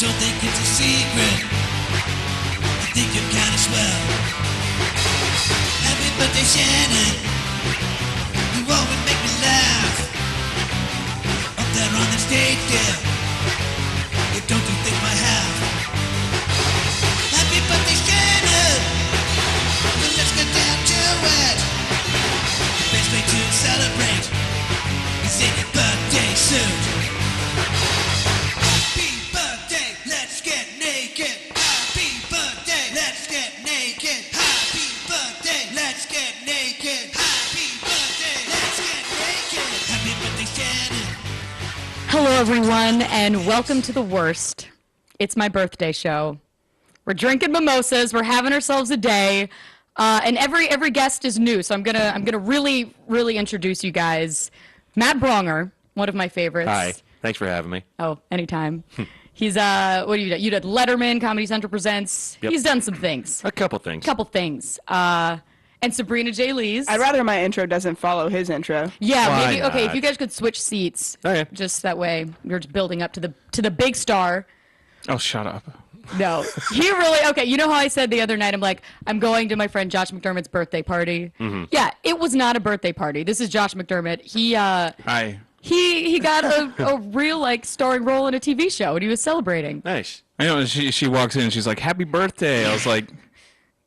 don't think it's a secret. I think you're kinda swell. Happy birthday, Shannon. You always make me laugh. Up there on the stage, dear. You don't do things by half. Happy birthday, Shannon. Well, let's get down to it. The best way to celebrate is in your birthday suit. Happy birthday, let's get naked. Happy birthday, let's get naked. Happy birthday, let's get naked. Happy birthday, let's get naked. Happy birthday, Shannon. Hello, everyone, and welcome to The Worst. It's my birthday show. We're drinking mimosas. We're having ourselves a day, and every guest is new. So I'm gonna really introduce you guys. Matt Bronger, one of my favorites. Hi, thanks for having me. Oh, anytime. He's what do you do? You did Letterman, Comedy Central Presents. Yep. He's done some things. A couple things. And Sabrina Jalees. I'd rather my intro doesn't follow his intro. Yeah, Why maybe. Okay, if not? you guys could switch seats, Okay. just that way you're just building up to the big star. Oh, shut up. No, he really. Okay, you know how I said the other night? I'm like, I'm going to my friend Josh McDermott's birthday party. Mm-hmm. Yeah, it was not a birthday party. This is Josh McDermott. Hi. He got a real like starring role in a TV show, and he was celebrating. Nice. I know, she walks in and she's like, happy birthday. I was like,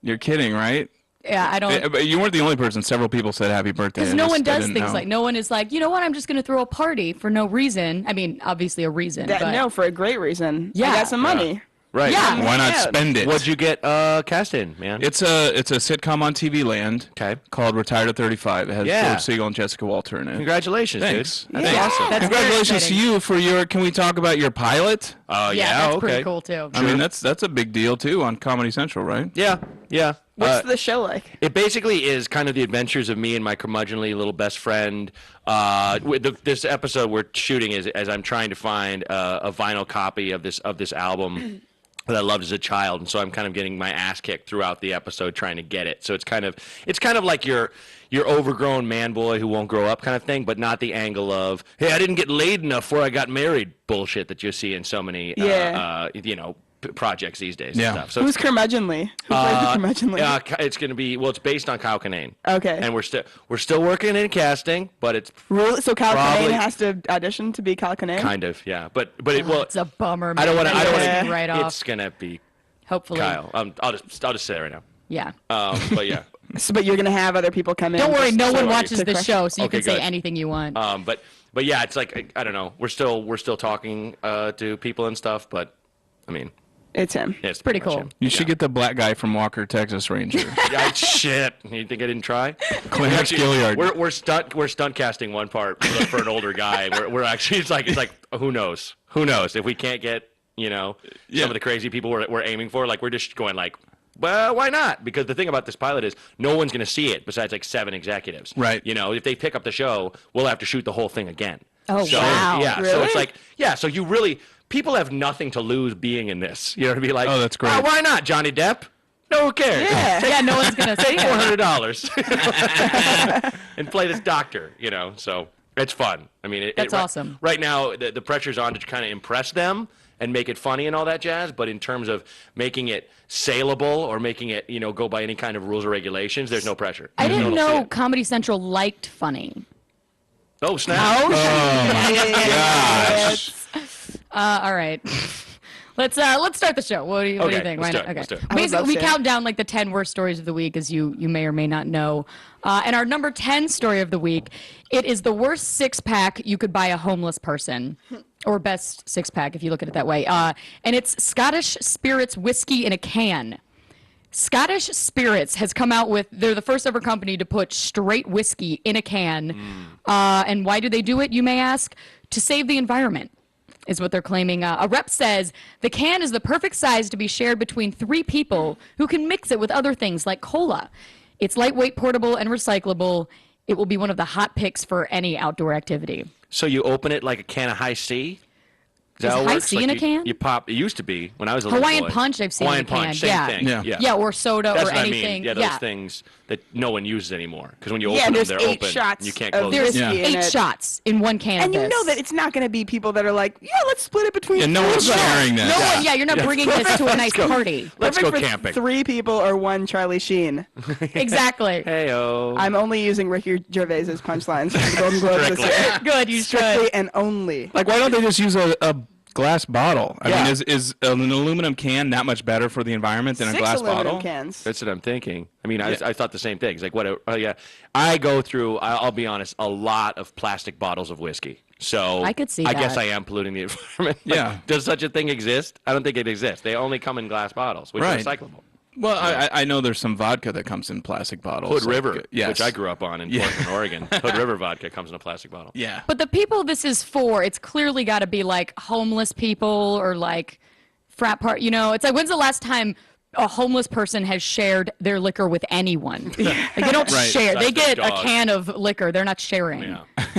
you're kidding, right? Yeah, I don't. But you weren't the only person. Several people said happy birthday. Because no one does things like, no one is like, you know what, I'm just going to throw a party for no reason. I mean, obviously a reason. But No, for a great reason. Yeah. I got some money. Right. Yeah. Why not Yeah. spend it? What'd you get cast in, man? It's a sitcom on TV Land. Okay. Called Retired at 35. It has Yeah. Philip Segal and Jessica Walter in it. Congratulations, Thanks. dude. That's Yeah. awesome. That's very Congratulations to exciting. you for your. Can we talk about your pilot? Oh, Yeah, that's okay. pretty cool too. I mean, that's a big deal too on Comedy Central, right? Yeah. What's the show like? It basically is kind of the adventures of me and my curmudgeonly little best friend. This episode we're shooting is as I'm trying to find a vinyl copy of this album that I loved as a child, and so I'm kind of getting my ass kicked throughout the episode trying to get it. So it's kind of like your overgrown man boy who won't grow up kind of thing, but not the angle of, hey, I didn't get laid enough before I got married bullshit that you see in so many projects these days Yeah. and stuff. So Who's curmudgeonly? Who plays the curmudgeonly? it's going to be, well, it's based on Kyle Kinane. Okay. And we're still working in casting, but it's Really? So Kyle probably- Kinane has to audition to be Kyle Kinane? kind of, yeah. But it, well, It's a bummer. Man. I don't want to, Yeah. right off. it's going to be Hopefully. Kyle. I'll just say it right now. Yeah. But yeah. But you're going to have other people come in. Don't worry, just no to- one watches to this crush- show, so you Okay, can say good. anything you want. But yeah, it's like, I don't know. We're still talking to people and stuff, but I mean, It's him. yeah, it's Pretty much cool. him. You should get the black guy from Walker, Texas Ranger. Yeah, shit. You think I didn't try? Clarence Gilliard. We're stunt casting one part for an older guy. We're actually it's like who knows if we can't get some of the crazy people we're aiming for, like we're just going like, well, why not? Because the thing about this pilot is no one's going to see it besides like 7 executives. Right. If they pick up the show, we'll have to shoot the whole thing again. Oh, So, wow. Yeah. So Really? it's like, yeah. So you really people have nothing to lose being in this. You know, to be like, Oh, that's great. Why not, Johnny Depp? No, who cares? Yeah. Yeah, no one's going to say Take it. $400 and play this doctor, so it's fun. I mean, That's awesome. Right now, the pressure's on to kind of impress them and make it funny and all that jazz, but in terms of making it saleable or making it, go by any kind of rules or regulations, there's no pressure. I No didn't one will see know it. Comedy Central liked funny. Oh, snap. Gosh. All right. Let's start the show. What do you Okay, think? let's Why do not? it, let's do it. I would Basically, love we to. count down like the 10 worst stories of the week, as you may or may not know. And our number 10 story of the week, it is the worst six-pack you could buy a homeless person. Or best six-pack, if you look at it that way. And it's Scottish Spirits whiskey in a can. Scottish Spirits has come out with, they're the first ever company to put straight whiskey in a can. And why do they do it, you may ask? To save the environment, is what they're claiming. A rep says the can is the perfect size to be shared between 3 people who can mix it with other things like cola. It's lightweight, portable, and recyclable. It will be one of the hot picks for any outdoor activity. So you open it like a can of high C? Is that how it High works? C in a can? You pop. It used to be when I was a little Hawaiian boy. Punch I've seen Hawaiian in a can. Punch, same Yeah. thing. Yeah. Yeah, or soda That's or what anything. I mean. Yeah, those things that no one uses anymore. Because when you Yeah, open them, there's they're 8 open. shots You can't of close There's them. whiskey in 8 it. shots in one can And of you this. know that it's not going to be people that are like, yeah, let's split it between And no three one's of us. sharing this. No one, yeah, you're not bringing this to a nice party. Let's Perfect go for camping. 3 people or 1 Charlie Sheen. Exactly. Hey-o. I'm only using Ricky Gervais's punchlines for the Golden Globes this Strictly. year. Good, you Strictly should. and only. Like, why don't they just use a glass bottle? I Yeah. mean, is an aluminum can that much better for the environment than 6 a glass aluminum bottle? cans. That's what I'm thinking. I mean, Yeah. I thought the same thing. It's like, what? Oh, yeah. I go through, I'll be honest, a lot of plastic bottles of whiskey. So I could see I guess that. I am polluting the environment. Like, Yeah. Does such a thing exist? I don't think it exists. They only come in glass bottles, which Right. are recyclable. Well, I know there's some vodka that comes in plastic bottles. Hood like, River, yes. which I grew up on in Portland, Oregon. Hood River vodka comes in a plastic bottle. Yeah. But the people this is for, it's clearly got to be like homeless people or like frat part. You know, it's like when's the last time a homeless person has shared their liquor with anyone? Like they don't Right. share. They Besides get their a dog. can of liquor. They're not sharing. Yeah.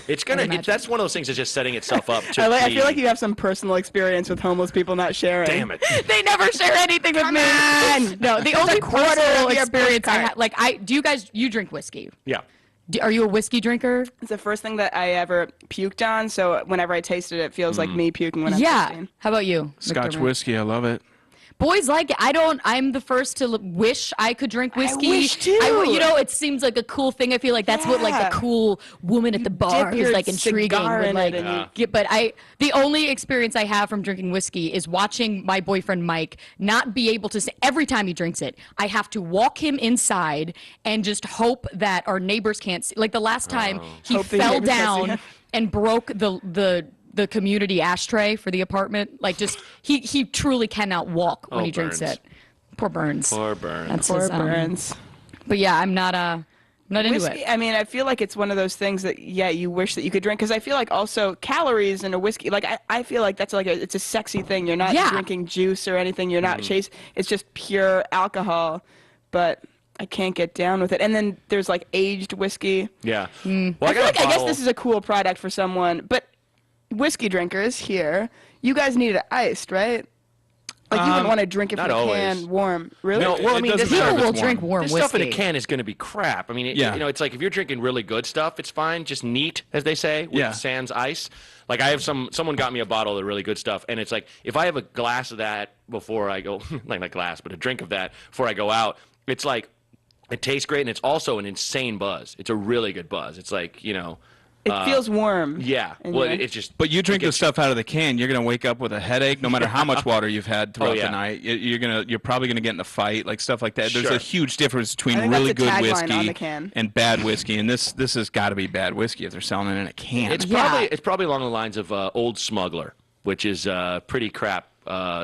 It's gonna. imagine. That's one of those things that's just setting itself up to. I be- feel like you have some personal experience with homeless people not sharing. Damn it. They never share anything with me. on! No, the only quarter personal of your experience I postcard. have, like you drink whiskey? Yeah. Are you a whiskey drinker? It's the first thing that I ever puked on, so whenever I tasted it, it feels like me puking when I'm Yeah. 16. How about you? Scotch McDermott? whiskey, I love it. Boys like it. I'm the first to wish I could drink whiskey. wish too. You know, it seems like a cool thing. I feel like that's what like Yeah. the cool woman at the bar dip is your like intriguing. cigar With, in like, it and you- get, but the only experience I have from drinking whiskey is watching my boyfriend Mike not be able to say every time he drinks it. I have to walk him inside and just hope that our neighbors can't see. Like the last time he Hope the fell neighbors can't see down him. and broke the community ashtray for the apartment. Like just he truly cannot walk when Oh, he drinks Burns. it. Poor Burns. Poor Burns. That's Poor his, Burns. But yeah, I'm not into Whiskey, it. I mean, I feel like it's one of those things that, yeah, you wish that you could drink. Because I feel like also calories in a whiskey, like, I feel like that's like it's a sexy thing. You're not Yeah. drinking juice or anything. You're not chasing. It's just pure alcohol. But I can't get down with it. And then there's like aged whiskey. Yeah. Mm. Well, I feel got like a I guess bottle- this is a cool product for someone. But whiskey drinkers here, you guys need it iced, right? Like you wouldn't want to drink it from not a always. can warm. Really? No, well, I It mean, doesn't this matter People if will it's drink warm this whiskey. stuff in a can is going to be crap. I mean, Yeah. you know, it's like if you're drinking really good stuff, it's fine. Just neat, as they say, with Yeah. sans ice. Like I have someone got me a bottle of really good stuff, and it's like if I have a glass of that before I go, like not glass, but a drink of that before I go out, it's like it tastes great, and it's also an insane buzz. It's a really good buzz. It's like, you know, It feels warm. yeah. And Well, you're- it's just. But you drink it the gets- stuff out of the can, you're gonna wake up with a headache, no matter how much water you've had throughout yeah. the night. You're probably gonna get in a fight, like stuff like that. There's Sure. a huge difference between I think that's really the good tagline whiskey on the can. and bad whiskey, and this has got to be bad whiskey if they're selling it in a can. It's Yeah. probably along the lines of Old Smuggler, which is pretty crap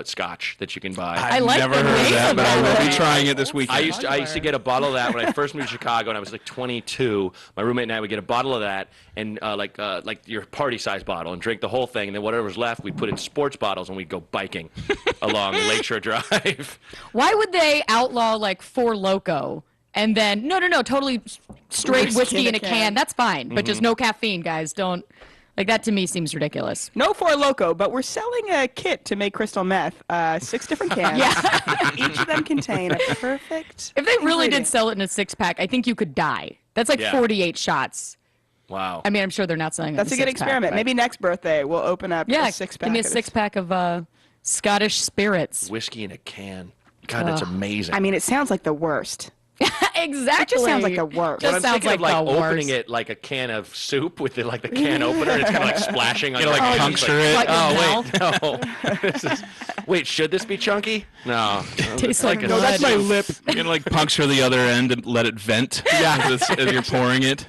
scotch that you can buy. I like never the heard of name that, of but I will be that. trying it this weekend. I used to get a bottle of that when I first moved to Chicago, and I was like 22. My roommate and I would get a bottle of that, and like your party size bottle, and drink the whole thing, and then whatever was left, we'd put in sports bottles, and we'd go biking along Lakeshore Drive. Why would they outlaw like Four Loko and then no, totally straight whiskey in a can? That's fine, but just no caffeine, guys. Don't like that. To me, seems ridiculous. No Four Loko, but we're selling a kit to make crystal meth. 6 different cans. Yeah. Each of them contain a perfect. If they really did ingredient. sell it in a 6-pack, I think you could die. That's like Yeah. 48 shots. Wow. I mean, I'm sure they're not selling it. That's in a good 6-pack, experiment. but- Maybe next birthday we'll open up Yeah, a 6-pack. give me a of this. 6-pack of Scottish spirits. Whiskey in a can. God, that's amazing. I mean, it sounds like the worst. Exactly. It just sounds like the worst. Just I'm sounds thinking like of like the opening worst. it like a can of soup with the can opener. And it's kind of like splashing on You your gotta, like, hands, puncture it. Like your Oh wait, no. This is, wait, should this be chunky? No. Tastes like No, that's blood. my lip. You can like puncture the other end and let it vent. Yeah, as you're pouring it.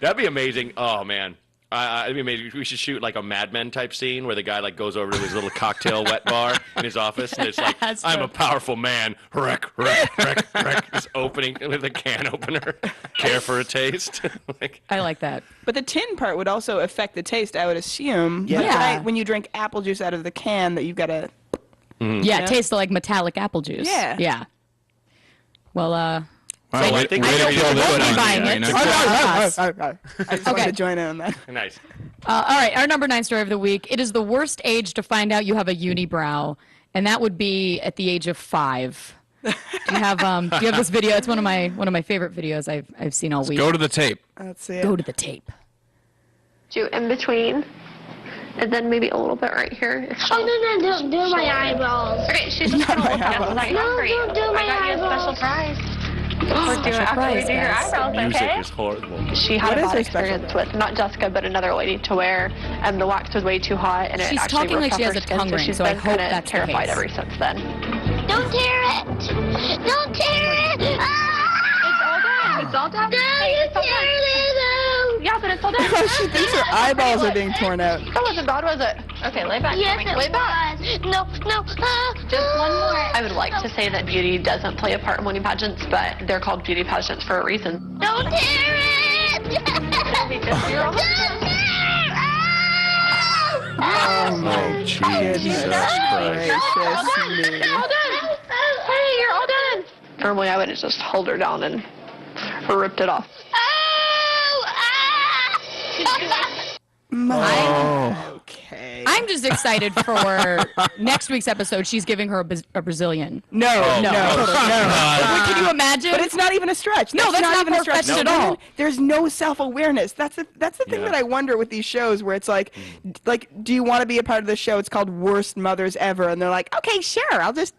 That'd be amazing. Oh man. I mean, maybe we should shoot like a Mad Men type scene where the guy like goes over to his little cocktail wet bar in his office, and it's like, That's I'm true. a powerful man. Wreck. Just opening with a can opener. Care for a taste? Like, I like that. But the tin part would also affect the taste, I would assume. Yeah. Like, Yeah. when you drink apple juice out of the can, that you've got to. Yeah, it tastes like metallic apple juice. Yeah. Yeah. Well, Wow, So I way think to I kill know this we'll be one. buying Yeah, it. you know. I just wanted to join in on that. Nice. All right, our number 9 story of the week. It is the worst age to find out you have a unibrow, and that would be at the age of 5. Do you have this video? It's one of my favorite videos I've seen all week. Go to the tape. Let's see it. Go to the tape. Do in between, and then maybe a little bit right here. Oh, no, don't do my eyebrows. Okay, she's just gonna look at us like No, hungry. don't do my I got you a eyebrows. special prize. After we do your guys. eyebrows, Music okay? is horrible. She had What a is bad her special experience with not Jessica, but another lady to wear, and the wax was way too hot, and it She's actually talking ripped like off she has her a skin, tongue ring, she's so I been hope kinda that's the terrified case. ever since then. Don't tear it. Don't tear it. Ah! It's all done. No, Hey, you it's all done. teared it Yeah, but it's all done. She thinks her eyeballs are being torn out. That wasn't bad, was it? Okay, lay back. out. Yes, Tommy. it Lay back. was. No. Just one more. I would like to say that beauty doesn't play a part in wedding pageants, but they're called beauty pageants for a reason. Don't tear it. Be good for your own. Don't tear it. Ah! Oh my Jesus goodness gracious me. All done. Hey, you're all done. Normally, I would have just held her down and ripped it off. Oh! Ah! Okay. I'm just excited for next week's episode. She's giving her a Brazilian. No. No. Wait, can you imagine? But it's not even a stretch. No, that's not even a stretch. far-fetched at all. There's no self-awareness. That's the thing that I wonder with these shows where it's like, do you want to be a part of the show? It's called Worst Mothers Ever, and they're like, okay, sure, I'll just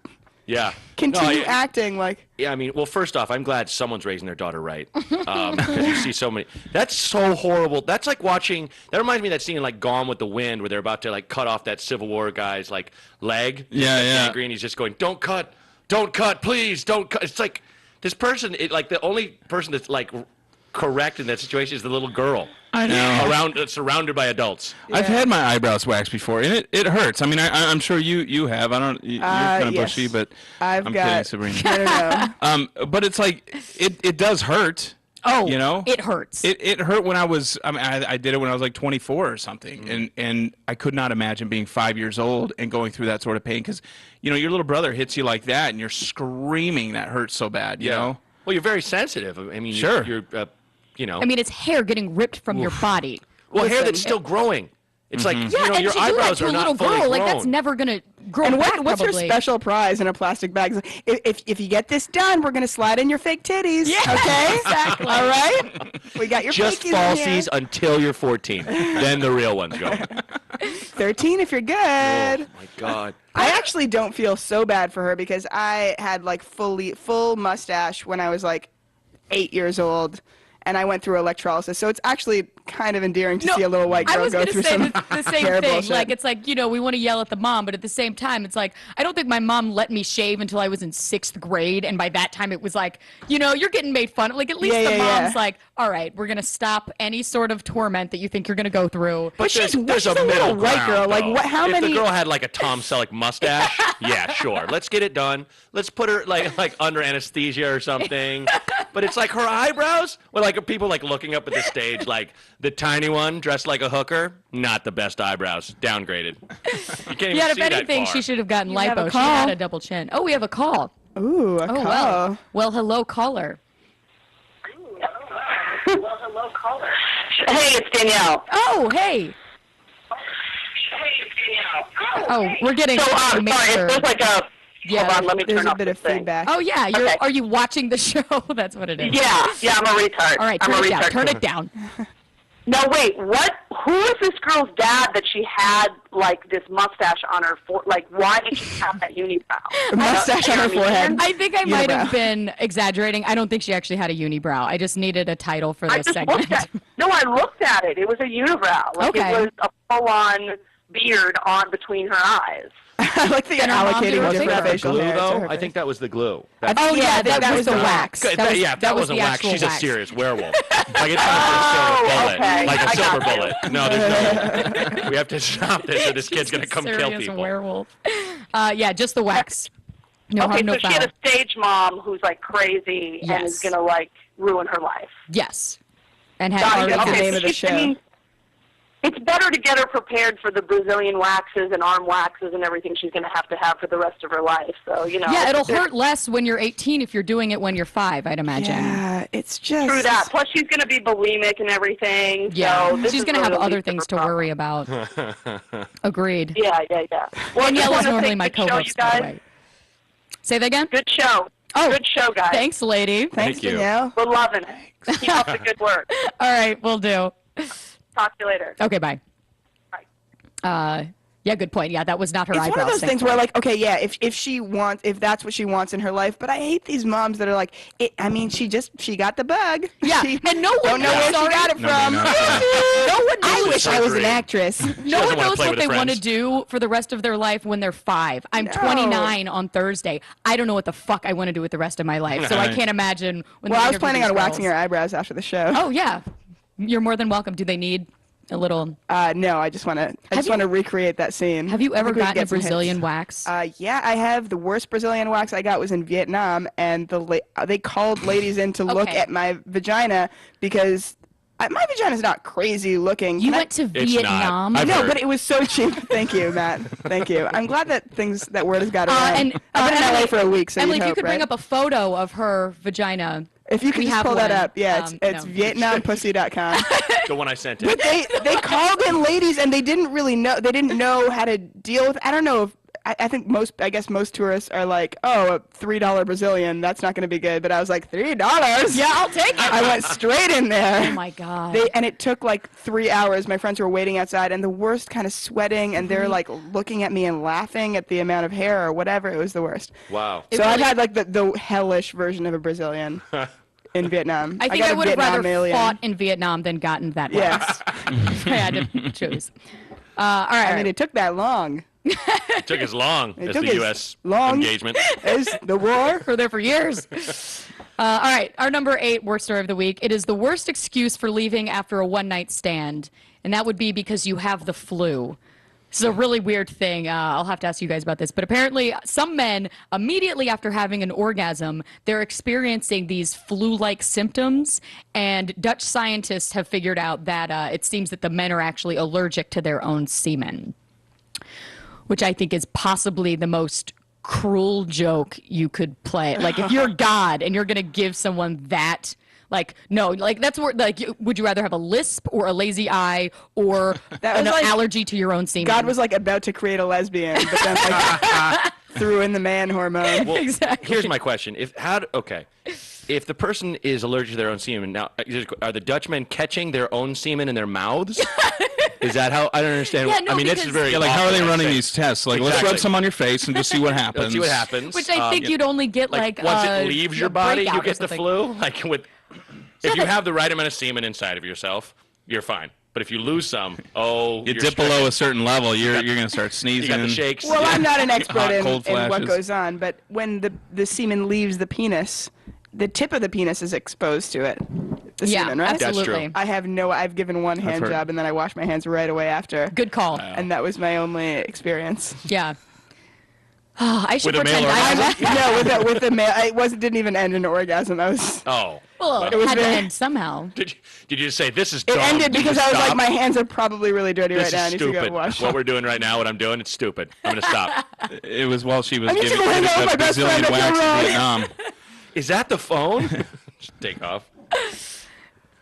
Yeah. continue No, acting like. Yeah, I mean, well, first off, I'm glad someone's raising their daughter right. Because you see so many. That's so horrible. That's like watching. That reminds me of that scene in like Gone with the Wind where they're about to like cut off that Civil War guy's like leg. Yeah, He's yeah. angry and he's just going, "Don't cut, please, don't cut." It's like this person. Like the only person that's like correct in that situation is the little girl. I know. Surrounded by adults. I've had my eyebrows waxed before, and it hurts. I mean, I'm sure you have. I don't. You're kind of Yes. bushy, but I've I'm got. kidding, Sabrina. I don't know. But it's like it does hurt. Oh, you know, it hurts. It hurt when I was. I mean, I did it when I was like 24 or something, and I could not imagine being 5 years old and going through that sort of pain because, you know, your little brother hits you like that, and you're screaming. That hurts so bad. You know. Well, you're very sensitive. I mean, Sure. You're you know. I mean, it's hair getting ripped from your body. well, hair listen, that's still growing. It's like Yeah, you know, and your to do that eyebrows to are a not little fully girl, grown. like that's never gonna grow And back. what's your probably. special prize in a plastic bag? It's like, if you get this done, we're gonna slide in your fake titties. Yeah, okay, exactly. All right, we got your Just fakies in here. falsies until you're 14. Then the real ones go. 13 if you're good. Oh my God. I actually don't feel so bad for her because I had like full mustache when I was like 8 years old, and I went through electrolysis. So it's actually kind of endearing to see a little white I girl was go gonna through say some the same hair thing. bullshit. Like it's like, you know, we want to yell at the mom, but at the same time, it's like I don't think my mom let me shave until I was in 6th grade, and by that time it was like, you know, you're getting made fun of. Like at least the mom's like, all right, we're gonna stop any sort of torment that you think you're gonna go through. But she's There's a middle little white ground, girl. Like though. what? How if many? the girl had like a Tom Selleck mustache, yeah, sure. Let's get it done. Let's put her like under anesthesia or something. But it's like her eyebrows. Well, like people like looking up at the stage, like the tiny one dressed like a hooker. Not the best eyebrows. Downgraded. You can't even Yeah, see if that anything, far. she should have gotten have a lipo. She call. had a double chin. Oh, we have a call. Ooh, a Oh, call. well, hello, caller. Hey, it's Danielle. Oh, hey. Oh, we're getting So, a sorry, mixer. there's like a. Yeah, hold on, let me There's turn a off bit of this thing. feedback. Oh yeah, Okay. are you watching the show? That's what it is. Yeah, I'm a retard. All right, I'm turn a it down. retard. Turn it down. No, wait, what? Who is this girl's dad that she had, like, this mustache on her like, why did she have that unibrow? Mustache on her forehead. I think I might have Unibrow. been exaggerating. I don't think she actually had a unibrow. I just needed a title for I this just segment. looked at No, I looked at it. It was a unibrow. Like, Okay. it was a full-on beard on between her eyes. I like that you're And her mom did allocating her different favor. facial glue hair to though. her I think face. that was the glue. Oh yeah, I think that was the the wax. Good, That was, yeah, if that was wasn't the wax, actual she's wax. a serious werewolf. Like it's time for a silver bullet. okay. Like a I silver got you. bullet. No, there's no. We have to stop this or this kid's going to come kill Serious people. werewolf. Yeah, just the wax. No Okay, harm, no so foul. she had a stage mom who's, like, crazy and is Yes. going to, like, ruin her life. Yes. And had Got it. already That's the Okay, name of the I show. mean, it's better to get her prepared for the Brazilian waxes and arm waxes and everything she's going to have for the rest of her life. So, Yeah, it'll hurt less when you're 18 if you're doing it when you're 5, I'd imagine. Yeah, it's just... True that. Plus, she's going to be bulimic and everything. Yeah, so she's going to have other things to worry about. Agreed. Yeah. Well, Danielle's normally my good show, co-host, you by the guys. way. Say that again? Good show. Oh, good show, guys. Thanks, lady. Thanks, Thank you. Danielle. We're loving it. Keep up the good work. All right, we'll do. Talk to you later. Okay, bye. Bye. Yeah, good point. Yeah, that was not her It's eyebrows. one of those things thankfully. where, like, okay, yeah, if that's what she wants in her life, but I hate these moms that are like, she got the bug. Yeah, She and no one don't know where she got it No, from. no. No one. I wish I was an surgery. actress. No doesn't one wanna knows play what with they her want to friends. do for the rest of their life when they're 5. I'm No. 29 on Thursday. I don't know what the fuck I want to do with the rest of my life, so I Right. can't imagine when Well, they I was interview planning these on waxing girls. her eyebrows after the show. Oh, yeah. You're more than welcome. Do they need a little... No, I just want to recreate that scene. Have you I ever think we could gotten a get some hits. Brazilian wax? Yeah, I have. The worst Brazilian wax I got was in Vietnam, and they called ladies in to look Okay. at my vagina because my vagina's not crazy looking. You Can I- went to It's not. Vietnam? I've No, heard. but it was so cheap. Thank you, Matt. Thank you. I'm glad that word has got around. And I've been in Emily- LA for a week, so Emily, you'd if you hope, could bring right? up a photo of her vagina. If you could we just have pull that one. up. Yeah, it's No. VietnamPussy.com. The one I sent But in. they called in ladies and they didn't really know. They didn't know how to deal with. I don't know if. I think most tourists are like, oh, a $3 Brazilian, that's not going to be good. But I was like, $3? Yeah, I'll take it. I went straight in there. Oh, my God. And it took like 3 hours. My friends were waiting outside, and the worst, kind of sweating, and they're like looking at me and laughing at the amount of hair or whatever. It was the worst. Wow. So I've had like the hellish version of a Brazilian in Vietnam. I think got I a would have Vietnam rather alien. fought in Vietnam than gotten that Yeah. wax. If I had to choose. All right. I mean, it took that long. It took as long as took the as U.S. long. engagement. As the war. We're there for years. All right, our number 8 worst story of the week. It is the worst excuse for leaving after a one-night stand, and that would be because you have the flu. This is a really weird thing. I'll have to ask you guys about this. But apparently, some men, immediately after having an orgasm, they're experiencing these flu-like symptoms. And Dutch scientists have figured out that it seems that the men are actually allergic to their own semen, which I think is possibly the most cruel joke you could play. Like, if you're God and you're going to give someone that... Like, no, like, that's where, like, would you rather have a lisp or a lazy eye or That an was like- allergy to your own semen? God was like about to create a lesbian, but then like, threw in the man hormone. Well, Exactly. here's my question: if the person is allergic to their own semen, now are the Dutchmen catching their own semen in their mouths? Is that how? I don't understand. Yeah, no, I mean, this is because- very. Yeah, like how are they awful, running I these think. tests? Like, let's Exactly. rub some on your face and just see what happens. Let's see what happens. Which I think you'd only get, like once a it leaves a your body, breakout you or get the something. flu. Like if you have the right amount of semen inside of yourself, you're fine. But if you lose some, You you're dip below a certain level, you're going to start You got sneezing. the shakes. Well, I'm not an expert Hot, in cold what flashes. goes on, but when the semen leaves the penis, the tip of the penis is exposed to it. The Yeah, semen, right? That's absolutely. true. I've given one hand heard. job and then I washed my hands right away after. Good call. And that was my only experience. Yeah. Oh, I should With a male pretend I orgasm? No, with the male, didn't even end in an orgasm. I was. Oh. Well, it was had to very- end somehow. Did you just say this is It dumb? ended Can you because I was like, stop? my hands are probably really dirty This right now. I is need to stupid. go wash. What we're doing right now, what I'm doing, it's stupid. I'm gonna stop. It was while she was I need to giving go hang us out with that my best Brazilian friend, I wax feel in wrong. Vietnam. Is that the phone? Just take off.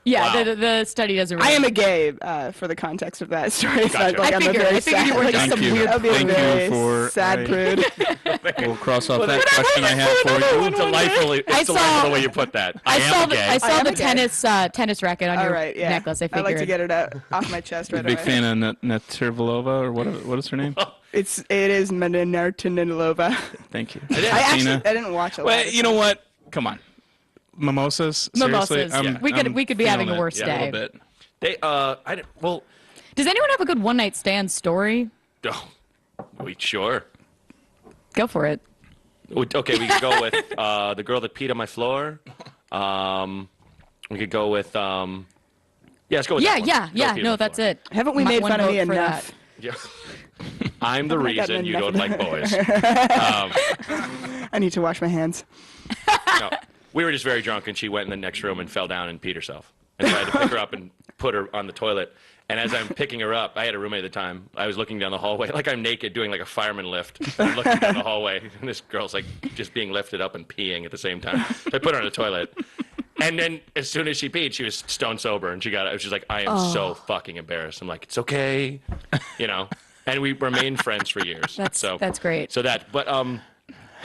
Yeah, Wow. the study doesn't. I Really am a gay for the context of that story. It's Gotcha. not like I I'm a figured- very I figured you sad, were like, just Thank some you. weird I'll be a Thank you very for sad prude. We'll cross off that question I had for you. Delightfully, I it's saw- delightful the way you put that. I am gay. I saw am the a gay. tennis racket on All your right, yeah. necklace. I I'd figured. like to get it out off my chest right Big away. fan of Natirvalova, or what is her name? It is Martinilova. Thank you. I Tina. didn't watch a lot. Well, you know what? Come on. Mimosas? Seriously? Mimosas. I'm- We could- I'm we could be feeling having a it worse a day. little bit. Well, Does anyone have a good one night stand story? oh, sure. Go for it. Okay, we could go with the girl that peed on my floor. We could go with yeah, let's go with that one. Yeah. Girl peed on No, my that's floor. it. Haven't we My made one fun of vote me for enough? Yeah. I'm the Haven't I gotten reason you enough don't of like boys. I need to wash my hands. No, we were just very drunk, and she went in the next room and fell down and peed herself. And so I had to pick her up and put her on the toilet. And as I'm picking her up, I had a roommate at the time. I was looking down the hallway, like I'm naked doing like a fireman lift. I'm looking down the hallway, and this girl's like just being lifted up and peeing at the same time. So I put her in the toilet. And then as soon as she peed, she was stone sober, and she got it. She was like, I am so fucking embarrassed. I'm like, it's okay, you know. And we remained friends for years. That's great. So that, but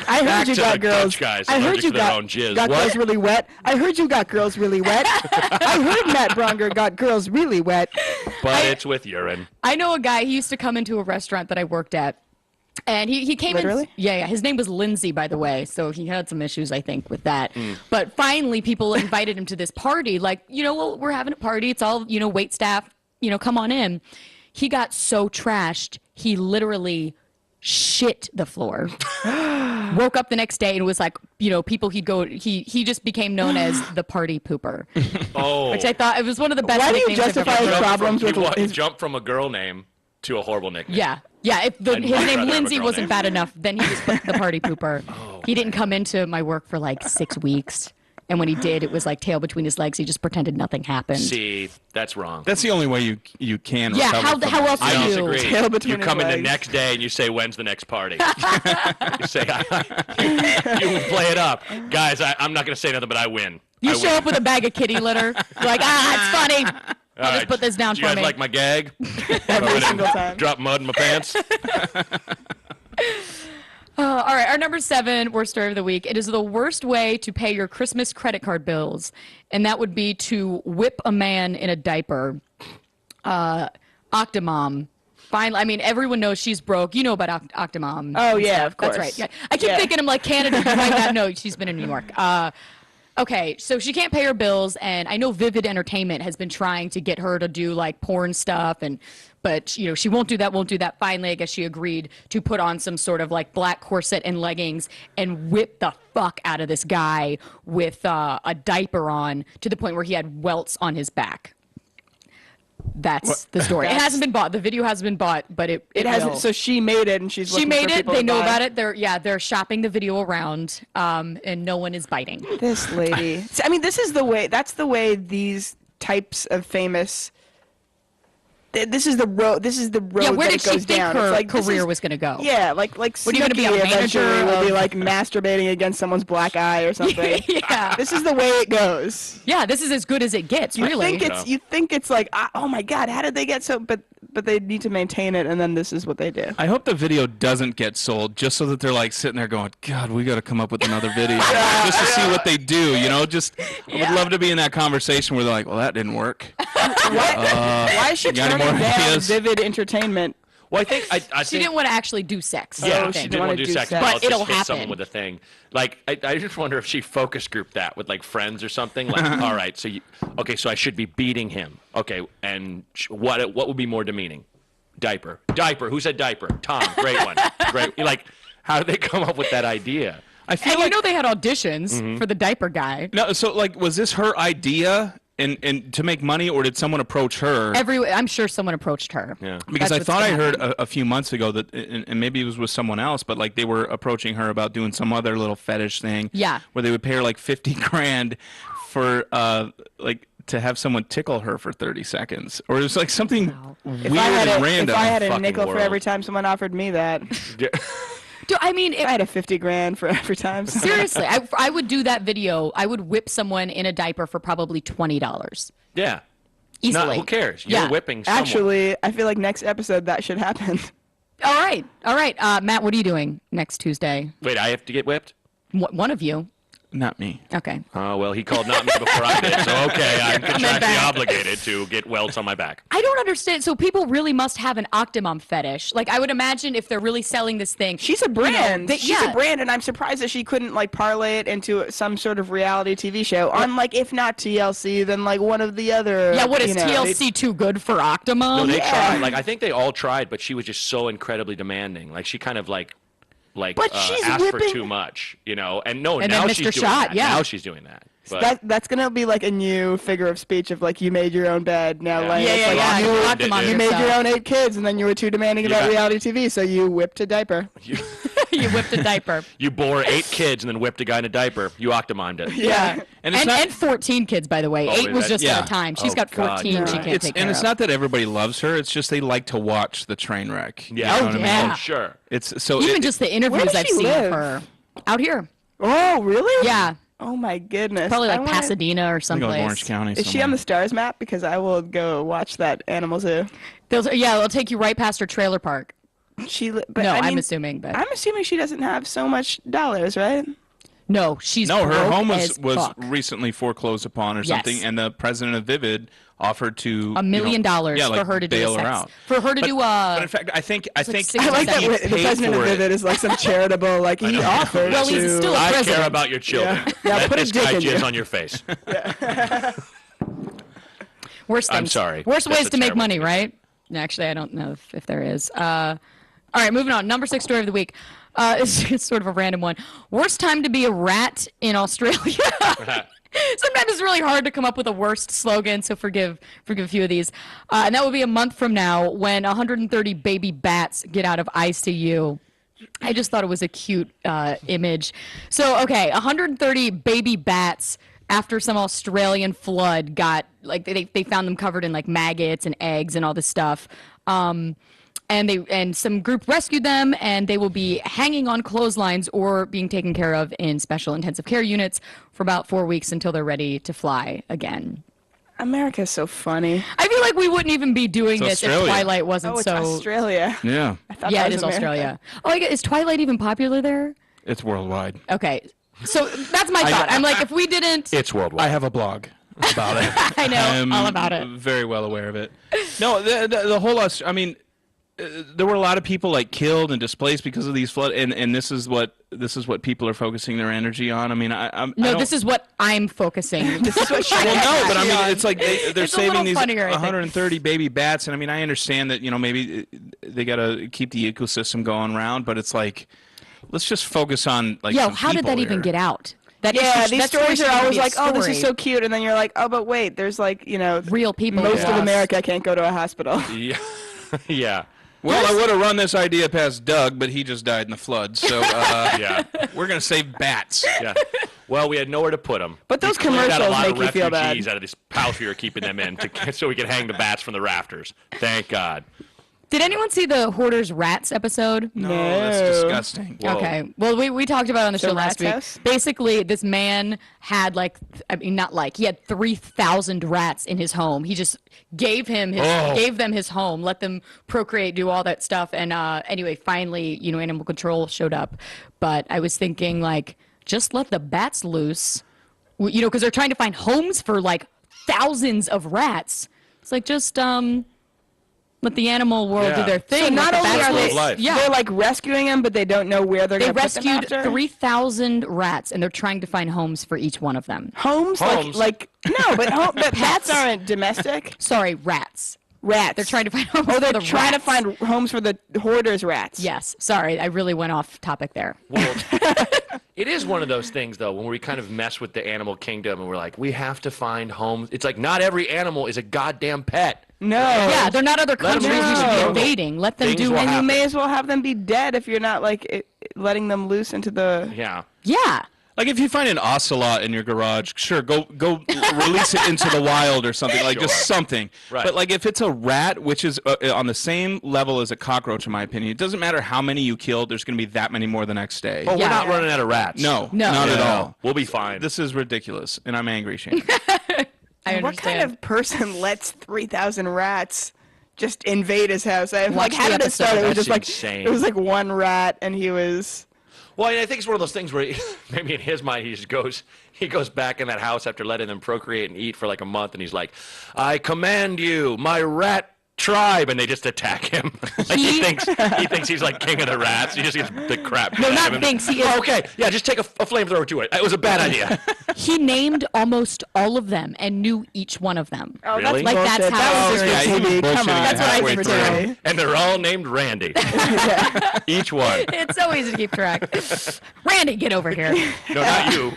I heard you got girls. Guys I heard you got girls really wet. I heard you got girls really wet. I heard Matt Bronger got girls really wet. But it's with urine. I know a guy. He used to come into a restaurant that I worked at. And he came Literally? in. Yeah. His name was Lindsay, by the way. So he had some issues, I think, with that. But finally, people invited him to this party. Like, well, we're having a party. It's all, wait staff. Come on in. He got so trashed, he literally shit the floor. Woke up the next day and was like, people he just became known as the party pooper. Oh. Which I thought it was one of the best Why do you nicknames I've justify ever his heard. problems with He his... jumped from a girl name to a horrible nickname. Yeah. If I'd his much name rather have a Lindsay girl wasn't name. bad enough, then he was the party pooper. He didn't come into my work for like 6 weeks. And when he did, it was like tail between his legs. He just pretended nothing happened. See, that's wrong. That's the only way you can. Yeah, recover how from else it. I do you? disagree. Tail between You his come in the legs. next day and you say, "When's the next party?" You say, "You play it up, guys." I'm not going to say nothing, but I win. You I show win. up with a bag of kitty litter. You're like, it's funny. All I'll just right. put this down Do you for guys me. like my gag? Every single time. Drop mud in my pants. All right, our number 7 worst story of the week. It is the worst way to pay your Christmas credit card bills, and that would be to whip a man in a diaper. Octomom. Finally, I mean, everyone knows she's broke. You know about Octomom. Oh, and yeah, stuff. of course. That's right. Yeah. I keep Yeah. thinking I'm like Canada. You might not know. She's been in New York. Okay, so she can't pay her bills, and I know Vivid Entertainment has been trying to get her to do like porn stuff, but she won't do that. Finally, I guess she agreed to put on some sort of like black corset and leggings and whip the fuck out of this guy with a diaper on to the point where he had welts on his back. That's the story. It hasn't been bought. The video hasn't been bought, but it hasn't. will. So she made it, and she's She looking made for it. people They to know buy. about it. They're shopping the video around, and no one is biting. This lady. I mean, this is the way. That's the way these types of famous. This is the road. This is the road Yeah, where that did it she goes think down. her It's like, this career is- was going to go? Yeah, like What, are you gonna be a Snooki manager eventually will be of- like masturbating against someone's black eye or something. Yeah. This is the way it goes. Yeah, this is as good as it gets, You really. think it's like, oh my God, how did they get so? But they need to maintain it, and then this is what they do. I hope the video doesn't get sold, just so that they're like sitting there going, "God, we got to come up with another video just to see what they do." Just I would love to be in that conversation where they're like, "Well, that didn't work." Why is she you got any turning more down ideas? Vivid Entertainment? Well, I think I She think, didn't want to actually do sex. Yeah, Oh, she she didn't didn't want wanna to do do sex, sex. but But let's it'll just hit happen. someone with a thing. Like, I just wonder if she focus grouped that with like friends or something. Like, all right, so so I should be beating him. Okay, and what would be more demeaning? Diaper. Who said diaper? Tom. Great one. Great. Like, how did they come up with that idea? I feel And like they had auditions for the diaper guy. no. So like, was this her idea and to make money, or did someone approach her? I'm sure someone approached her. Yeah. Because That's I what's thought I gonna heard happen. a few months ago that, and maybe it was with someone else, but like they were approaching her about doing some other little fetish thing. Yeah. Where they would pay her like 50 grand for like to have someone tickle her for 30 seconds, or it was like something weird If I had and a, random. if I had a Fucking nickel for world. every time someone offered me that, I mean, I had a 50 grand for every time. seriously, I would do that video. I would whip someone in a diaper for probably $20 Yeah. easily. Who cares? You're Yeah. whipping someone. Actually, I feel like next episode that should happen. All right. Matt, what are you doing next Tuesday? Wait, I have to get whipped? One of you. Not me. Okay. Oh, well, he called not me before I did, so okay, I'm contractually back. obligated to get welts on my back. I don't understand. So people really must have an Octomom fetish. Like, I would imagine if they're really selling this thing. She's a brand. She's a yeah. brand, and I'm surprised that she couldn't like parlay it into some sort of reality TV show on like if not TLC, then like one of the other. Yeah, what is you know, TLC too good for Octomom? No, they tried. Like, I think they all tried, but she was just so incredibly demanding. Like, she kind of like But she's asked for whipping- too much, And And now then she's Mr. doing Shot, that. yeah. Now she's doing that. But That's gonna be like a new figure of speech of like you made your own bed now. Yeah. Like, Yeah, it's yeah, like, yeah. You You, Octomom you made yourself. your own 8 kids, and then you were too demanding about got- reality TV, so you whipped a diaper. You whipped a diaper. You bore 8 kids and then whipped a guy in a diaper. You octomimed it. Yeah. And it's not- and 14 kids, by the way. Oh, 8 was that- just yeah. at a time. She's Oh, got God, 14 you're she right. can't take care and it's of. not that everybody loves her. It's just they like to watch the train wreck. You Yeah. know Oh, what I mean? yeah. Oh, sure. It's so Even it- just the interviews does I've she seen live? of her. Out here. Oh, really? Yeah. Oh my goodness. Probably I like wanna- Pasadena or I think someplace. like Orange County. Is she on the stars map? Because I will go watch that animal zoo. They'll take you right past her trailer park. But No, I I'm mean, assuming, but I'm assuming she doesn't have so much dollars, right? no, she's No, her broke home as was fuck. recently foreclosed upon or something, Yes. and the president of Vivid offered to $1 million yeah, like, for her to do bail a her sex. out. For her to But- do But in fact, I think like 60 I like that He the paid president of for it. Vivid is like some charitable, like he offered Well, to. he's still a I care president. about your children. Yeah, Let put a this dick guy in jizz you. on your face. worse things. I'm sorry. Worse That's ways a to make terrible money, thing. right? Actually, I don't know if there is. All right, moving on. Number 6 story of the week. It's sort of a random one. Worst time to be a rat in Australia. Sometimes it's really hard to come up with a worst slogan, so forgive a few of these. And that will be a month from now when 130 baby bats get out of ICU. I just thought it was a cute image. So, okay, 130 baby bats after some Australian flood got, like, they found them covered in, like, maggots and eggs and all this stuff. And some group rescued them, and they will be hanging on clotheslines or being taken care of in special intensive care units for about 4 weeks until they're ready to fly again. America's so funny. I feel like we wouldn't even be doing It's this if Australia. Twilight wasn't Oh, it's so. Australia. Yeah, I thought Yeah, that it was is America. Australia. Oh, I guess, is Twilight even popular there? it's worldwide. Okay, so that's my thought. I'm like, if we didn't, It's worldwide. I have a blog about it. I know I'm all about it. Very well aware of it. No, the whole. I mean, there were a lot of people like killed and displaced because of these flood, and this is what people are focusing their energy on. I mean, No, this is what I'm focusing. This is what Well, no, but I mean, on. it's like they're It's a saving little these funnier, I think. 130 baby bats, and I mean, I understand that maybe they got to keep the ecosystem going round, but it's like, let's just focus on like. Yo, some how did people that even here. get out? That Yeah, issue- these that story stories should are even always be a like, oh, this is story. so cute, and then you're like, oh, but wait, there's like, Real people. most of lost. America can't go to a hospital. Yeah. Yeah. Well, I would have run this idea past Doug, but he just died in the flood. So Yeah. we're gonna save bats. Yeah. Well, we had nowhere to put them. But those we cleared out a commercials lot make of you feel bad. refugees out of this house we were keeping them in so we could hang the bats from the rafters. Thank God. Did anyone see the Hoarders Rats episode? No, that's disgusting. Whoa. Okay. Well, we talked about it on the show last Rat's week. house? Basically, this man had he had 3,000 rats in his home. He just gave them his home, let them procreate, do all that stuff. And anyway, finally, animal control showed up. But I was thinking, like, just let the bats loose, because they're trying to find homes for like thousands of rats. It's like just let the animal world do Yeah. their thing. So not let the only bats are loose. they, life. they're like rescuing them, but they don't know where they're They going to put them rescued after? 3,000 rats, and they're trying to find homes for each one of them. Homes? Homes? Like no, but but Pets. bats aren't domestic. Sorry, rats. Rats. They're trying to find homes Oh, they're for the trying rats. to find homes for the hoarders rats. Yes, sorry, I really went off topic there. Well, it is one of those things, though, when we kind of mess with the animal kingdom and we're like, we have to find homes. It's like not every animal is a goddamn pet. No. Yeah, they're not other Let 'em countries we should be No. invading. Let them Things do will it. And you happen. may as well have them be dead if you're not like letting them loose into the. Yeah. Yeah. Like if you find an ocelot in your garage, sure, go release it into the wild or something, like just something. Right. But like if it's a rat, which is on the same level as a cockroach, in my opinion, it doesn't matter how many you kill. There's going to be that many more the next day. Well, Yeah. we're not running out of rats. No, No. not at No. all. We'll be fine. This is ridiculous, and I'm angry, Shane. I understand. What kind of person lets 3,000 rats just invade his house? I'm Watch like, how the did it start? It was That's just like insane. it was like one rat, and he was. Well, I think it's one of those things where maybe in his mind he goes back in that house after letting them procreate and eat for like a month, and he's like, "I command you, my rat tribe," and they just attack him. Like he thinks he's like king of the rats. He just gets the crap. No, beat out not of him. thinks, he is- Oh, okay, yeah, just take a flamethrower to it. It was a bad idea. He named almost all of them and knew each one of them. Oh, Really? that's Like, that's bullshit. how That was serious just he for was TV. Come on. bullshitting That's what I halfway think through. too. And they're all named Randy. Each one. It's so easy to keep track. Randy, get over here. No, not you.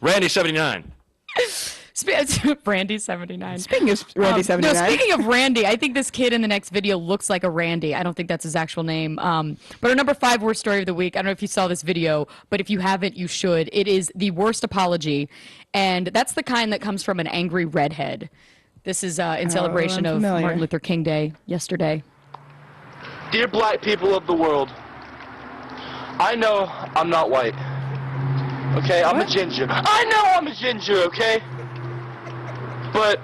Randy 79. Randy 79. Speaking of Randy 79. No, speaking of Randy, I think this kid in the next video looks like a Randy. I don't think that's his actual name. But our number 5 worst story of the week, I don't know if you saw this video, but if you haven't, you should. It is the worst apology, and that's the kind that comes from an angry redhead. This is in celebration of Martin Luther King Day yesterday. Dear black people of the world, I know I'm not white. Okay, I'm a ginger. I know I'm a ginger, okay? But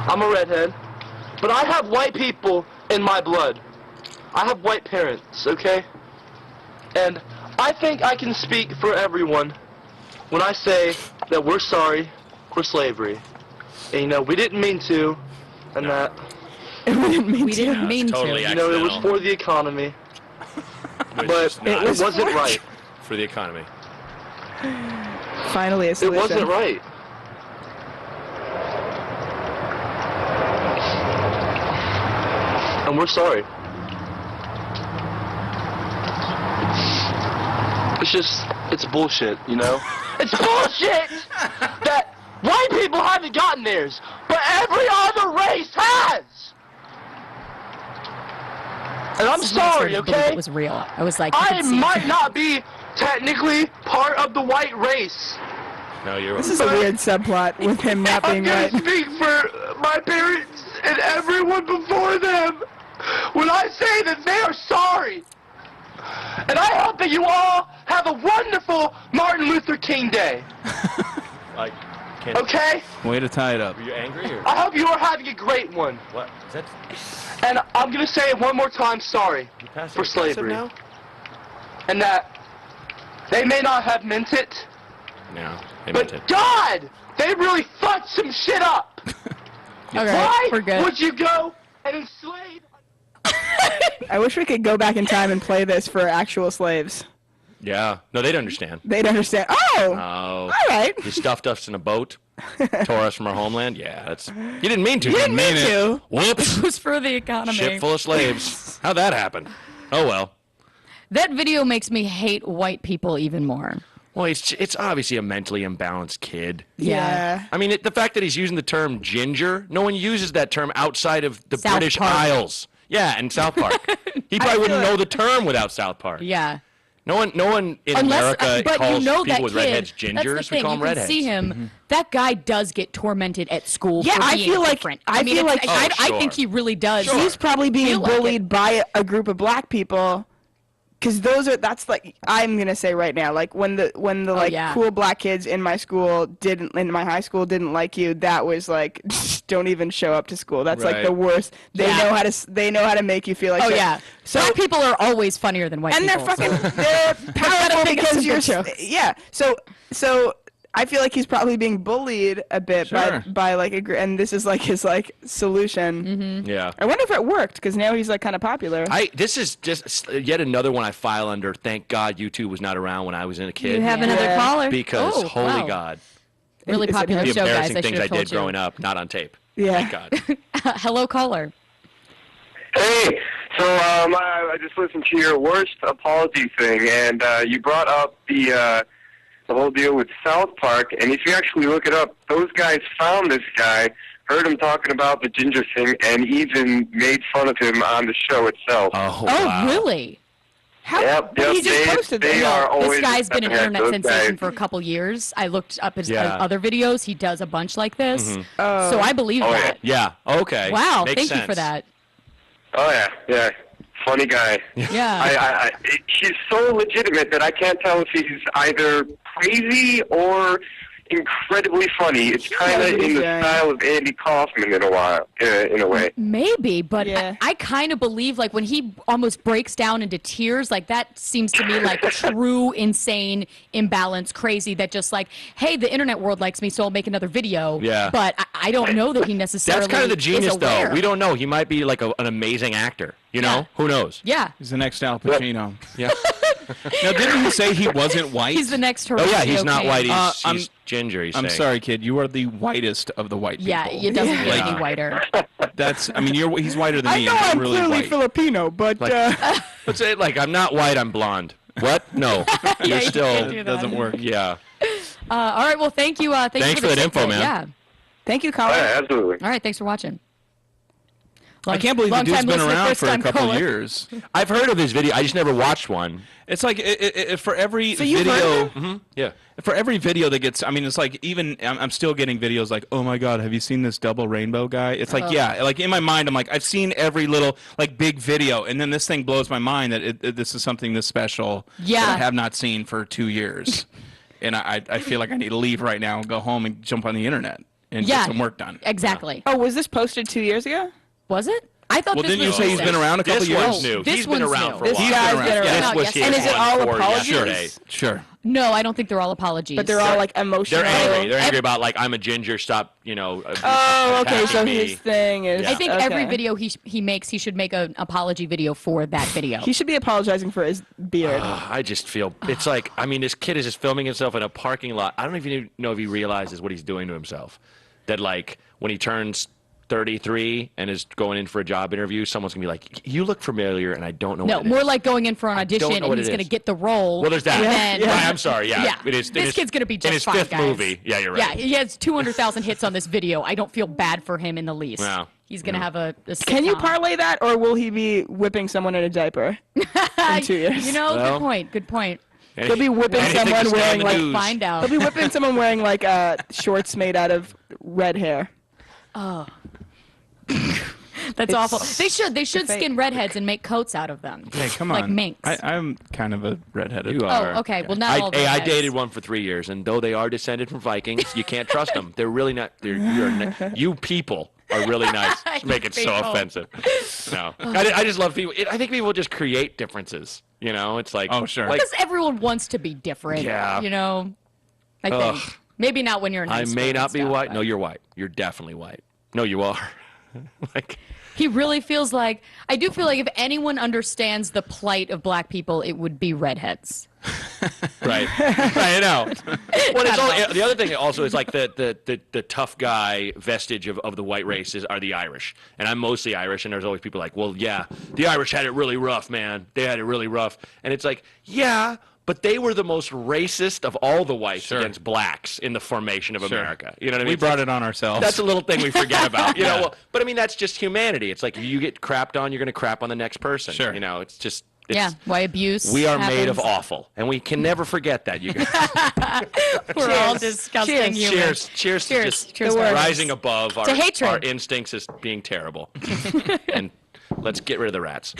I'm a redhead. But I have white people in my blood. I have white parents, okay? And I think I can speak for everyone when I say that we're sorry for slavery. And, you know, we didn't mean to, and that... We didn't mean totally to. You know, it was for the economy. But it wasn't right. For the economy. Finally, a It solution. wasn't right. And we're sorry. It's bullshit, you know? It's bullshit that white people haven't gotten theirs, but every other race has! And I'm sorry, okay? It was real. I was like, I might not be technically part of the white race. No, you're This is a weird subplot with him not being I'm right. gonna speak for my parents and everyone before them when I say that they are sorry. And I hope that you all have a wonderful Martin Luther King Day. like, can't, Okay? Way to tie it up. Are you angry or I hope you are having a great one. what? Is that And I'm gonna say it one more time, sorry passing for aggressive slavery. now? And that they may not have meant it, No, they meant it. but God, they really fucked some shit up. All right, Why we're good. would you go and enslave? I wish we could go back in time and play this for actual slaves. Yeah. No, they'd understand. They'd understand. Oh! Oh. All right. You stuffed us in a boat, tore us from our homeland. Yeah, that's. You didn't mean to. You didn't mean to. Whoops. It was for the economy. Ship full of slaves. How'd that happen? Oh well. That video makes me hate white people even more. Well, it's obviously a mentally imbalanced kid. Yeah. I mean, the fact that he's using the term ginger, no one uses that term outside of the South British Park. Isles. Yeah, and South Park. He probably wouldn't know the term without South Park. Yeah. No one in America but calls you know people that with kid, redheads that's the gingers. thing. We call them You redheads. can see him. That guy does get tormented at school. Yeah, for I being feel like- different. I mean, feel it's- like- I Oh, think sure. he really does. He's probably being Feel like bullied by a group of black people. Because that's like, I'm going to say right now, like when the like yeah. cool black kids in my high school didn't like you, that was like, don't even show up to school. That's like Right. the worst. They Yeah. know how to make you feel like Oh shit. yeah. So Black people are always funnier than white and they're people. fucking they're powerful think it's because some you're good jokes. yeah. So I feel like he's probably being bullied a bit Sure. by like and this is like his like solution. Mm-hmm. Yeah. I wonder if it worked because now he's like kind of popular. This is just yet another one I file under. Thank God YouTube was not around when I was a kid. You have another Yeah. caller? Because Oh, holy wow. God, Really Is it popular the show, guys. embarrassing I things should I have told did you. growing up, not on tape. Yeah. Thank God. Hello, caller. Hey, so I just listened to your worst apology thing, and you brought up the whole deal with South Park. And if you actually look it up, those guys found this guy, heard him talking about the ginger thing, and even made fun of him on the show itself. Oh, Oh, wow. really? How? Yep, but he yep, just they- posted they that. are always This guy's been an ahead, internet those sensation guys. for a couple years. I looked up his Yeah. other videos. He does a bunch like this. Oh. So I believe Oh, yeah. that. Yeah. Okay. Wow. Makes Thank sense. you for that. Oh, yeah. Funny guy. Yeah. He's so legitimate that I can't tell if he's either crazy or incredibly funny. It's kind of in the Yeah. style of Andy Kaufman in a way. Maybe, but Yeah. I kind of believe like when he almost breaks down into tears, like that seems to me like true insane imbalance, crazy that just like, hey, the internet world likes me, so I'll make another video. Yeah. But I don't know that he necessarily. That's kind of the is genius, though. aware. We don't know. He might be like an amazing actor. You know? Yeah. Who knows? Yeah. He's the next Al Pacino. Yeah. Now, didn't he say he wasn't white? He's the next Oh yeah, he's Horatio not Kane. white. I'm- He's ginger. He's I'm saying. sorry, kid. You are the whitest of the white people. Yeah, it doesn't get Yeah. any whiter. That's. I mean, he's whiter than I me. know and you're I'm really clearly white. Filipino, but Like- Let's say it like I'm not white. I'm blonde. What? No. Yeah, You're you still. can't do It that. doesn't work. Yeah. All right. Well, thank you. Thanks for that info, man. Yeah. Thank you, Colin. Yeah, absolutely. All right. Thanks for watching. I can't believe the dude's Long-time been listener, around for a first-time couple caller. years. I've heard of his video. I just never watched one. It's like for every you've video, heard Yeah. for every video that gets, I mean, it's like even I'm still getting videos like, oh my God, have you seen this double rainbow guy? It's like, yeah, like in my mind, I'm like, I've seen every little like big video, and then this thing blows my mind that this is something this special Yeah. that I have not seen for 2 years, and I feel like I need to leave right now and go home and jump on the internet and Yeah. get some work done. Exactly. Oh, was this posted 2 years ago? Was it? I thought Well, this didn't was you say he's recent. been around a couple This years? one's new. This He's been one's around new. for a This while. guy's been been around. around. This No, was yes. his And is it all one for apologies? yesterday. Sure. No, I don't think they're all apologies. But they're all like emotional. They're angry. They're angry about like I'm a ginger. Stop. Oh, okay. So attacking me. his thing is. Yeah. I think okay. every video he makes, he should make an apology video for that video. He should be apologizing for his beard. I just feel it's like I mean this kid is just filming himself in a parking lot. I don't even know if he realizes what he's doing to himself. That like when he turns 33 and is going in for a job interview, someone's gonna be like, "You look familiar," and I don't know. No, what it more is. like going in for an audition know and what he's it going to is. get the role. Well, there's that. and then- Right, I'm sorry. Yeah, Yeah. It is, This kid's going to be just in his fine, fifth guys. movie. Yeah, you're right. Yeah, he has 200,000 hits on this video. I don't feel bad for him in the least. Wow. He's going to have a Can you sitcom. parlay that, or will he be whipping someone in a diaper in 2 years? You know, Well, good point. Good point. He'll be whipping Anything to someone stay in wearing the like news. Find out. he'll be whipping someone wearing like shorts made out of red hair. That's awful. They should fake. skin redheads and make coats out of them. Hey, come Like on. minks. I'm kind of a redheaded. You are. Oh, okay. Well, not all I redheads. dated one for 3 years, and though they are descended from Vikings, you can't trust them. They're really not. You people are really nice. Make it so People. offensive. No, I just love people. I think people just create differences. You know, it's like Oh, sure. Like, Because everyone wants to be different. Yeah. You know, I think. Ugh. Maybe not when you're in high I school may and not be stuff, white. but- No, you're white. You're definitely white. No, you are. Like. He really feels like I do feel like if anyone understands the plight of black people, it would be redheads. Right. I know. Well, it's all, the other thing also is like the tough guy vestige of the white race are the Irish. And I'm mostly Irish, and there's always people like, well, yeah, the Irish had it really rough, man. They had it really rough. And it's like, yeah, but they were the most racist of all the whites against blacks in the formation of America. You know what I mean? We brought it on ourselves. That's a little thing we forget about. You know, well, but I mean, that's just humanity. It's like if you get crapped on, you're going to crap on the next person. Sure. You know, it's just. Yeah, why abuse? We are made of happens. awful, and we can never forget that. You guys. We're all disgusting Cheers. humans. Cheers to Cheers. just Cheers to rising above To hatred. our instincts as being terrible. And let's get rid of the rats.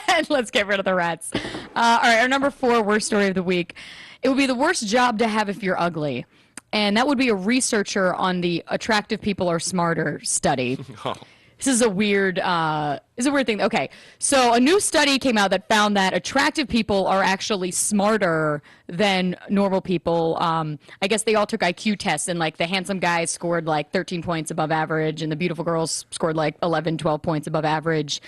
And let's get rid of the rats. All right, our number 4 worst story of the week. It would be the worst job to have if you're ugly. And that would be a researcher on the Attractive People Are Smarter study. Oh. This is a weird thing. Okay, so a new study came out that found that attractive people are actually smarter than normal people. I guess they all took IQ tests, and like the handsome guys scored like 13 points above average, and the beautiful girls scored like 11, 12 points above average.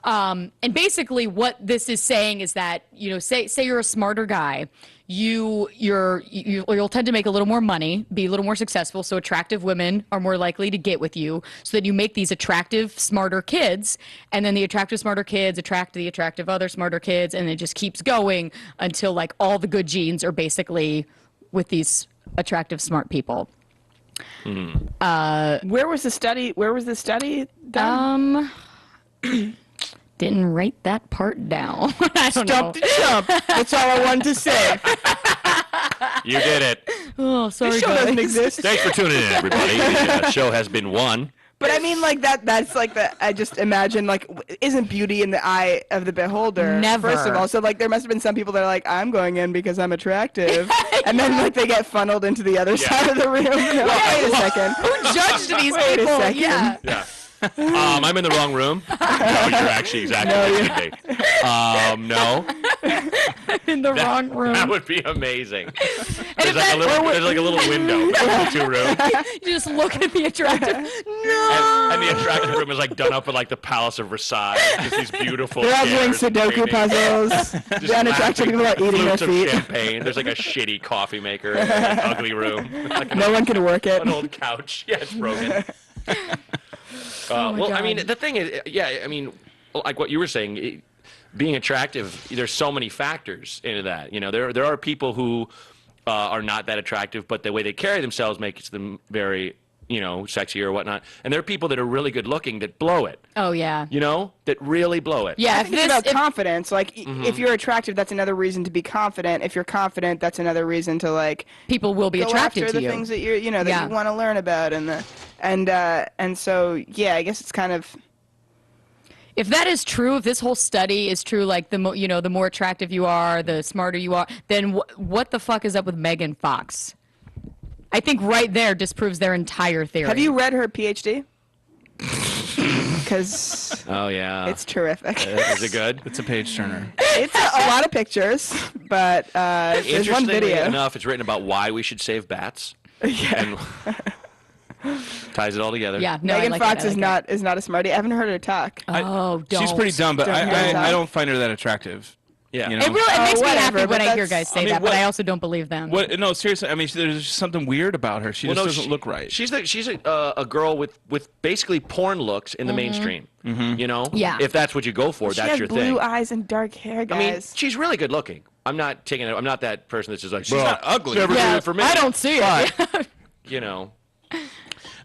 And basically, what this is saying is that say you're a smarter guy, you'll tend to make a little more money, be a little more successful. So attractive women are more likely to get with you. So that you make these attractive, smarter kids, and then the attractive, smarter kids attract the attractive, other smarter kids, and it just keeps going until like all the good genes are basically with these attractive, smart people. Where was the study done? Didn't write that part down. I don't know. Stump to chump. That's all I wanted to say. You did it. Oh, sorry, This show guys. doesn't exist. Thanks for tuning in, everybody. The show has been won. But I mean, like that's like I just imagine, like, isn't beauty in the eye of the beholder? Never. First of all, so like there must have been some people that are like, I'm going in because I'm attractive, and then like they get funneled into the other side of the room. And they're like, wait a second. Who judged these Wait a people? second. Yeah. Yeah. I'm in the wrong room. No, you're actually exactly where you should be. No. In the wrong room. That would be amazing. And There's like a little window between the two rooms. You just look at the attractive. No. And the attractive room is like done up in like the Palace of Versailles. Just these beautiful They're all doing chairs and Sudoku paintings. puzzles. Just The unattractive people are eating their flutes of feet. champagne. There's like a shitty coffee maker in an ugly room. Like No one can work it. an old couch. Yeah, it's broken. Well, I mean, the thing is, yeah, I mean, like what you were saying, being attractive, there's so many factors into that. You know, there are people who are not that attractive, but the way they carry themselves makes them very, sexy or whatnot. And there are people that are really good looking that blow it. Oh yeah. That really blow it. Yeah. I think it's about confidence. Like, if you're attractive, that's another reason to be confident. If you're confident, that's another reason to like. People will be go attracted after to the you. things that you're, that you want to learn about, and so yeah, I guess it's kind of. If that is true, if this whole study is true, like the more attractive you are, the smarter you are, then what the fuck is up with Megan Fox? I think right there disproves their entire theory. Have you read her PhD? Because oh yeah, it's terrific. Is it good? It's a page turner. It's a lot of pictures, but there's one Interestingly video. enough, it's written about why we should save bats. Yeah. And ties it all together. Yeah, no, Megan I like Fox it, I is like not a smarty. I haven't heard her talk. Oh, don't. She's pretty dumb, but Don't hear I that. don't find her that attractive. Yeah. You know? It makes me whatever, happy when but I hear that's- guys say I mean, that, but what- I also don't believe them. What? No, seriously. I mean, there's just something weird about her. She just doesn't look right. She's a girl with basically porn looks in the mainstream. Yeah. If that's what you go for, She that's has your blue thing. eyes and dark hair, guys. I mean, she's really good looking. I'm not taking it. I'm not that person that's just like She's not ugly. Never Yeah, do it for me. I don't see it. But,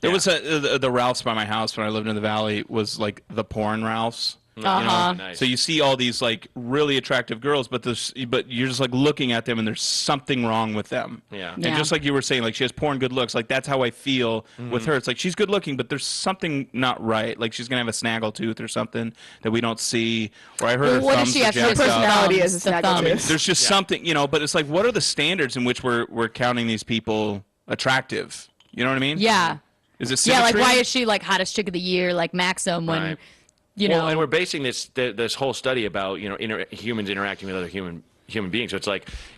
There was the Ralph's by my house when I lived in the Valley was like the porn Ralph's. Uh-huh. Nice. So you see all these like really attractive girls, but you're just like looking at them and there's something wrong with them. Yeah. And Yeah. just like you were saying, like she has porn good looks. Like that's how I feel with her. It's like she's good looking, but there's something not right. Like she's gonna have a snaggle tooth or something that we don't see. Or I heard her What thumbs does she are actually jacked up. personality is a The snaggle thumbs. I mean, tooth. there's just something, but it's like, what are the standards in which we're counting these people attractive? You know what I mean? Yeah. Is it Yeah, like symmetry? why is she like hottest chick of the year, like Maxim, when, Right. know. and we're basing this whole study about humans interacting with other human beings. So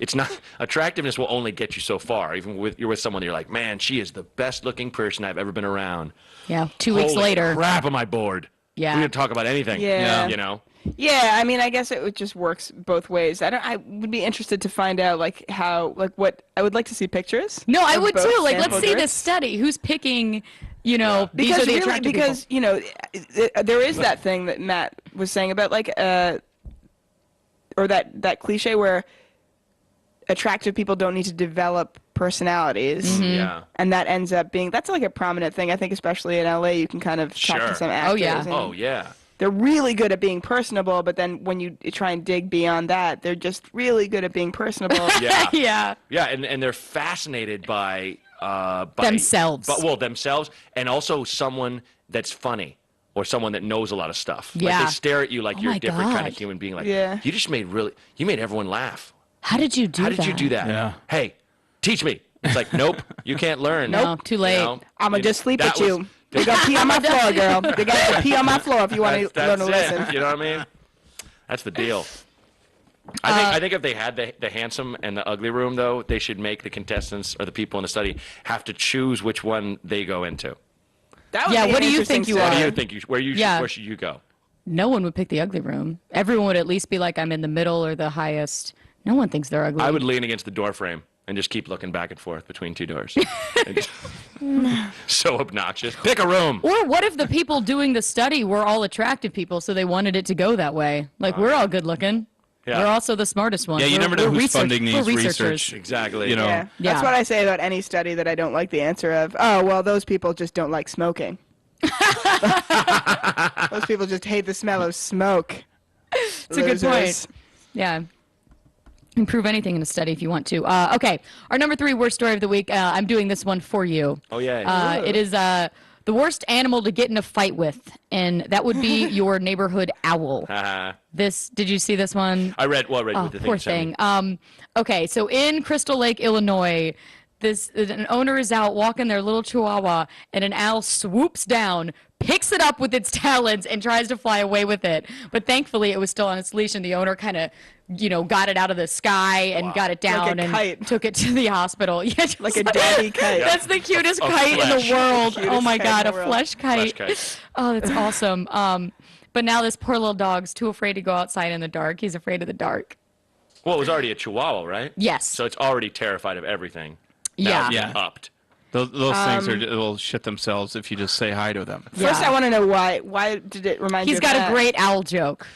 it's not attractiveness will only get you so far. Even you're with someone, you're like, man, she is the best looking person I've ever been around. yeah, 2 weeks Holy later. crap, am I bored? Yeah. We didn't talk about anything. Yeah. Yeah, I mean, I guess it just works both ways. I would be interested to find out what I would like to see pictures. No, I of would both too. Like, let's sample see groups. this study. Who's picking, these Because are the really, attractive because people. there is that thing that Matt was saying about or that cliche where attractive people don't need to develop personalities. Mm-hmm. Yeah. And that ends up being that's like a prominent thing. I think especially in LA, you can kind of talk Sure. to some actors. yeah. and Oh yeah. They're really good at being personable, but then when you try and dig beyond that, they're just really good at being personable. Yeah. Yeah. Yeah, and they're fascinated by Themselves. themselves, and also someone that's funny or someone that knows a lot of stuff. Like Yeah. they stare at you like Oh you're my a different kind God. of human being. Like Yeah. you made everyone laugh. How did you do How that? did you do that? Yeah. Hey, teach me. It's like nope, you can't learn. No, too late. I'ma just sleep that with you. They got pee on my floor, girl. They got to pee on my floor if you want to That's learn to it. listen. You know what I mean? That's the deal. I think if they had the handsome and the ugly room, though, they should make the contestants or the people in the study have to choose which one they go into. That would Yeah, be what an do you interesting think you study. What are? do you think? Where should you go? No one would pick the ugly room. Everyone would at least be like, I'm in the middle or the highest. No one thinks they're ugly. I would lean against the door frame and just keep looking back and forth between two doors. So obnoxious. Pick a room. Or what if the people doing the study were all attractive people, so they wanted it to go that way? Like, we're all good looking. Yeah. We're also the smartest ones. Yeah, you We're- never know we're who's research- funding we're these researchers. research. Exactly. You know. Yeah. Yeah. That's what I say about any study that I don't like the answer of. Oh, well, those people just don't like smoking. Those people just hate the smell of smoke. It's a good point. Yeah. Improve anything in a study if you want to. Okay, our number 3 worst story of the week. I'm doing this one for you. Oh yeah. It is the worst animal to get in a fight with, and that would be your neighborhood owl. Did you see this one? I read with the thing. Poor you sent me. thing. Okay, so in Crystal Lake, Illinois, an owner is out walking their little chihuahua, and an owl swoops down, picks it up with its talons, and tries to fly away with it. But thankfully, it was still on its leash, and the owner kind of, got it out of the sky and got it down Like a and kite. took it to the hospital. Yeah, just Like a daddy kite. That's the cutest A kite in flesh. the world. Cutest Oh my kite God, in a the world. flesh kite. Flesh kite. Oh, that's awesome. But now this poor little dog's too afraid to go outside in the dark. He's afraid of the dark. Well, it was already a chihuahua, right? Yes. So it's already terrified of everything. Now Yeah. it's Yeah. upped. Those things will shit themselves if you just say hi to them. First, Yeah. I want to know why. Why did it remind you He's of got that? a great owl joke.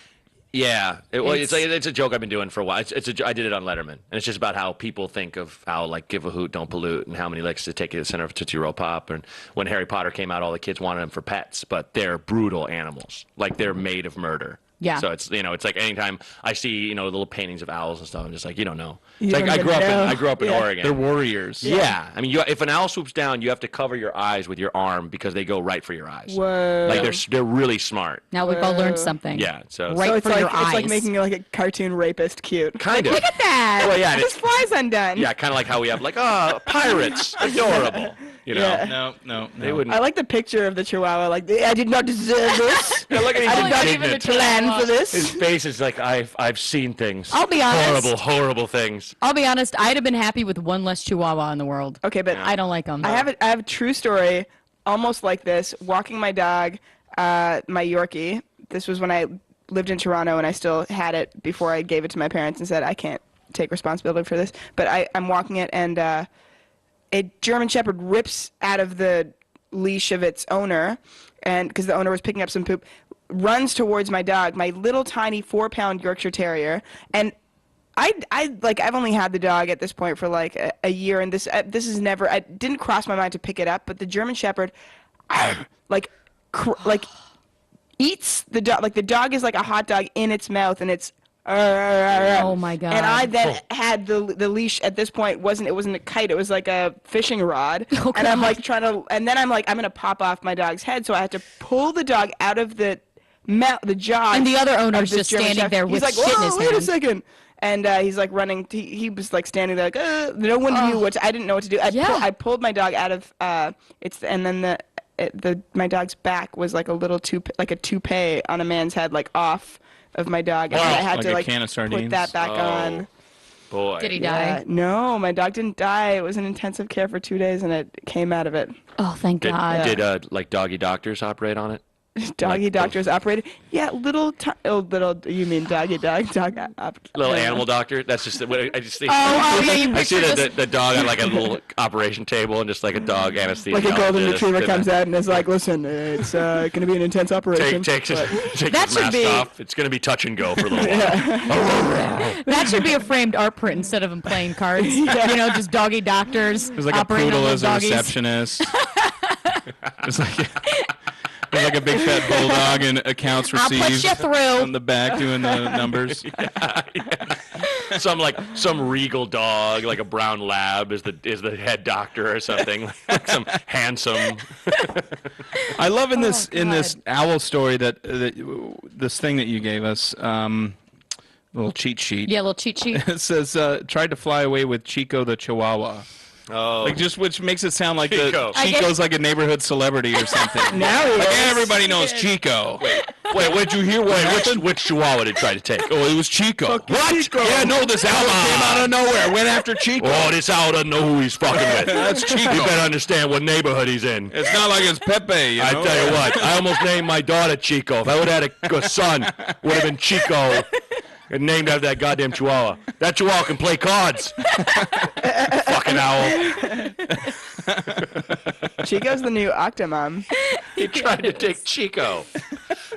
Yeah, it's a joke I've been doing for a while. I did it on Letterman, and it's just about how people think of how like give a hoot, don't pollute, and how many likes to take you to the center of a Tootsie Roll Pop. And when Harry Potter came out, all the kids wanted them for pets, but they're brutal animals, like they're made of murder. Yeah. So it's it's like anytime I see little paintings of owls and stuff, I'm just like you don't know. You It's like don't even know. I grew up in Oregon. They're warriors. Yeah, I mean, if an owl swoops down, you have to cover your eyes with your arm because they go right for your eyes. Whoa. Like they're really smart. Now we've all learned something. Yeah, so Right So it's for like your it's eyes. like making like a cartoon rapist cute. kind of. Look at that. Well, yeah, and His it's, fly's undone. yeah, kind of like how we have like pirates, adorable. You know, Yeah. No. they wouldn't. I like the picture of the Chihuahua. Like, I did not deserve this. Yeah, look at I his did not even indignant. the plan for His this. face is like I've seen things. I'll be honest. Horrible things. I'll be honest. I'd have been happy with one less Chihuahua in the world. Okay, but I don't like them. I have a true story, almost like this. Walking my dog, my Yorkie. This was when I lived in Toronto, and I still had it before I gave it to my parents and said I can't take responsibility for this. But I'm walking it, and a German Shepherd rips out of the leash of its owner, and because the owner was picking up some poop, runs towards my dog, my little tiny 4-pound Yorkshire Terrier, and I've only had the dog at this point for like a year, and this is never. I didn't cross my mind to pick it up, but the German Shepherd, like eats the dog. Like the dog is like a hot dog in its mouth, and it's. Oh my god. And I then had the leash at this point it wasn't a kite, it was like a fishing rod. Oh, and I'm God. like and then I'm like I'm gonna pop off my dog's head, so I had to pull the dog out of the jaw. And the other owner's of this just German standing Shepherd. there with he's like, shit in "Whoa, his wait a hand." second. And he's like running. He was like standing there, like no one knew what. I didn't know what to do. I pulled my dog out of and then my dog's back was like a little toupee on a man's head, like off of my dog, and I had Like to a like can of put sardines? that back on. Boy. Did he Yeah. die? No, my dog didn't die. It was in intensive care for 2 days, and it came out of it. Oh, thank Did, God. did like doggy doctors operate on it? Doggy Like doctors operated. Yeah, little. You mean doggy dog? Little animal doctor. That's just what I just think. Oh, yeah, you I see picture the dog on like a little operation table and just like a dog anesthesia. Like a golden retriever comes out and is like, "Listen, it's going to be an intense operation." Takes but- his That should mask be- off. It's going to be touch and go for a little while. That should be a framed art print instead of him playing cards. Just doggy doctors. There's like a operating on poodle little as a doggies. receptionist. There's like a big fat bulldog and accounts I'll put received you through. on the back doing the numbers. Some regal dog, like a brown lab, is the head doctor or something. Like some handsome. I love in this God. owl story that this thing that you gave us, little cheat sheet. Yeah, little cheat sheet. It says tried to fly away with Chico the Chihuahua. Oh, Which makes it sound like Chico. Chico's like a neighborhood celebrity or something. Now he Like, is. everybody knows Chico. wait, what did you hear? Which Chihuahua did try to take? Oh, it was Chico. What? Chico. Yeah, no, this owl came out of nowhere. Went after Chico. Oh, this owl doesn't know who he's fucking with. That's Chico. You better understand what neighborhood he's in. It's not like it's Pepe. You know? I tell you what, I almost named my daughter Chico. If I would have had a son, would have been Chico, and named after that goddamn Chihuahua. That Chihuahua can play cards. Fucking owl. Chico's the new Octomom. He tried to take Chico.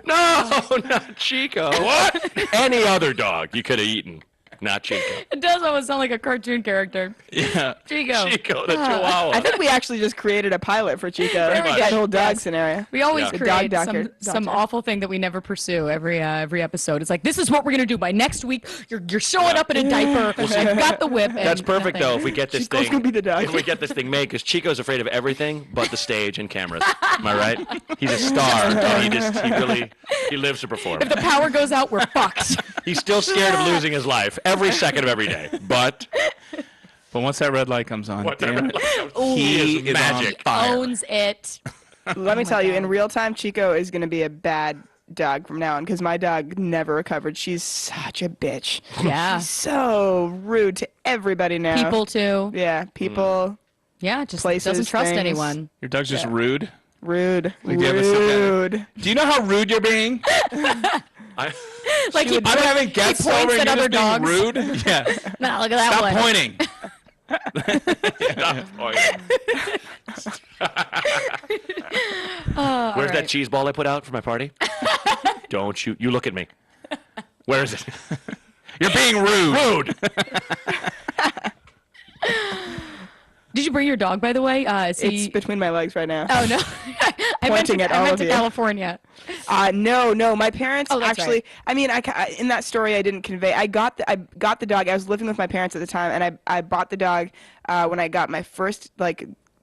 No, not Chico. What? Any other dog you could have eaten. Not Chico. It does almost sound like a cartoon character. Yeah. Chico. Chico, the Chihuahua. I think we actually just created a pilot for Chico. much. That whole dog scenario. We always Yeah. The create dog doctor. some awful thing that we never pursue every episode. It's like, this is what we're going to do by next week. You're showing up in a diaper. You've got the whip. And That's perfect, nothing. though, if we get this Chico's thing. gonna be the dog. If we get this thing made, because Chico's afraid of everything but the stage and cameras. Am I right? He's a star. And he lives to perform. If the power goes out, we're fucked. He's still scared of losing his life every second of every day. But once that red light comes on, damn it. he is is magic. on fire. Owns it. Let me tell you, God. in real time, Chico is going to be a bad dog from now on because my dog never recovered. She's such a bitch. Yeah. She's so rude to everybody now. People, too. Yeah, people. Yeah, just Places, doesn't trust things. anyone. Your dog's just rude. Rude. Like, do you have a sit Rude. Do you know how rude you're being? Like, I'm having guests he points over at and other you're just being dogs. rude. Yeah. No, look at that Stop one. pointing. Where's that cheese ball I put out for my party? Don't you look at me. Where is it? You're being rude. Did you bring your dog, by the way? It's between my legs right now. Oh, no. I meant Pointing at all of to you. California. No. My parents Oh, that's actually. right. I mean, in that story, I didn't convey. I got the dog. I was living with my parents at the time, and I bought the dog when I got my first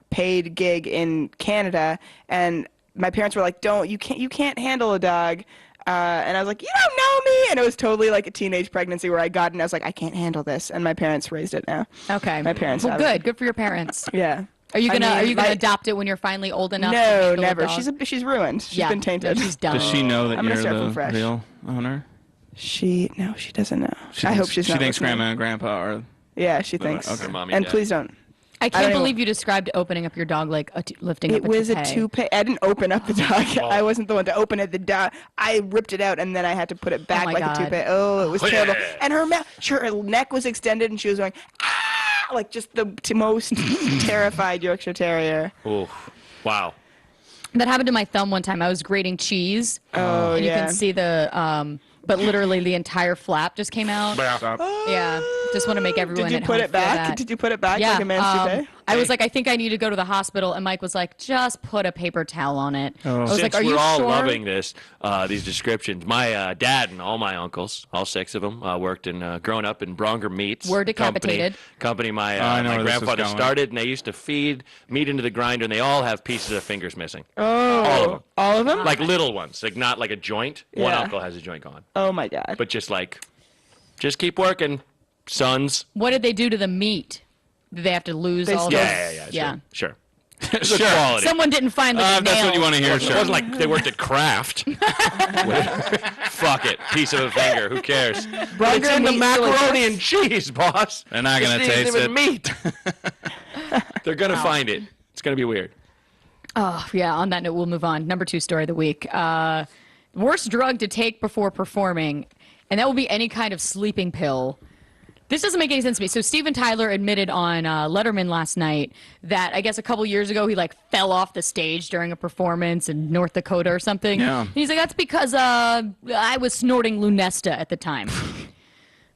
paid gig in Canada, and my parents were like, you can't handle a dog." And I was like, "You don't know me," and it was totally like a teenage pregnancy where I got it and I was like, "I can't handle this," and my parents raised it now. Okay. My parents. Well, have it. good for your parents. Yeah. Are you gonna I mean, adopt it when you're finally old enough? to No, handle a never. dog? She's ruined. She's been tainted. She's done. Does she know that I'm gonna you're start from the fresh. real owner? She doesn't know. I hope she's not. She thinks listening. Grandma and Grandpa are. Yeah, she thinks. Okay. Mommy, And Dad. please don't. I I can't don't even- believe you described opening up your dog like lifting It up a was toupee. a toupee. I didn't open up the dog. I wasn't the one to open it. The dog. I ripped it out and then I had to put it back my like God. a toupee. Oh, it was Oh, terrible. yeah. And her her neck was extended and she was going ah, like just the most terrified Yorkshire Terrier. Ooh. Wow. That happened to my thumb one time. I was grating cheese. Oh, and you yeah. can see but literally the entire flap just came out. Stop. Yeah. Just want to make everyone Did you at put home it back? feel that. Did you put it back Yeah. like a man's toupee? I was like, I think I need to go to the hospital. And Mike was like, just put a paper towel on it. I was Since like, are we're you all sure? loving this, these descriptions, my dad and all my uncles, all 6 of them, worked in growing up in Bronger Meats. Were decapitated. Company my I know my where this is grandfather going. started, and they used to feed meat into the grinder, and they all have pieces of fingers missing. Oh, All of them. All of them? Like little ones, like not like a joint. One Yeah. uncle has a joint gone, Oh my God. but just keep working, sons. What did they do to the meat? Did they have to lose They all of Yeah, those? yeah. Sure. Good Sure. quality. Someone didn't find like a That's nail. what you want to hear, It sure. wasn't like they worked at Kraft. Fuck it, piece of a finger. Who cares? But it's in the meat still macaroni and exists? cheese, boss. They're not gonna It's taste even it. meat. They're gonna find it. It's gonna be weird. Oh, yeah. On that note, we'll move on. Number 2 story of the week. Worst drug to take before performing, and that will be any kind of sleeping pill. This doesn't make any sense to me. So Steven Tyler admitted on Letterman last night that I guess a couple years ago he fell off the stage during a performance in North Dakota or something. Yeah. And he's like, that's because I was snorting Lunesta at the time.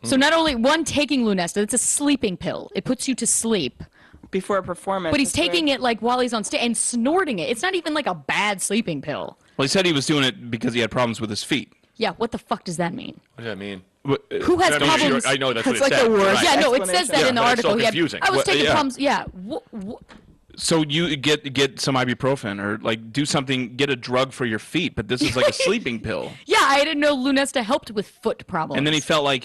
So not only taking Lunesta, it's a sleeping pill. It puts you to sleep. Before a performance. But he's taking it while he's on stage and snorting it. It's not even like a bad sleeping pill. Well, he said he was doing it because he had problems with his feet. Yeah, what the fuck does that mean? What does that mean? Who has I mean, problems? I know that's what It's it like said. the worst. Yeah, no, it says that explanation. in the Yeah, but it's article. so He had, confusing. I was taking yeah. problems. Yeah. So you get some ibuprofen or do something, get a drug for your feet, but this is like a sleeping pill. Yeah, I didn't know Lunesta helped with foot problems. And then he felt like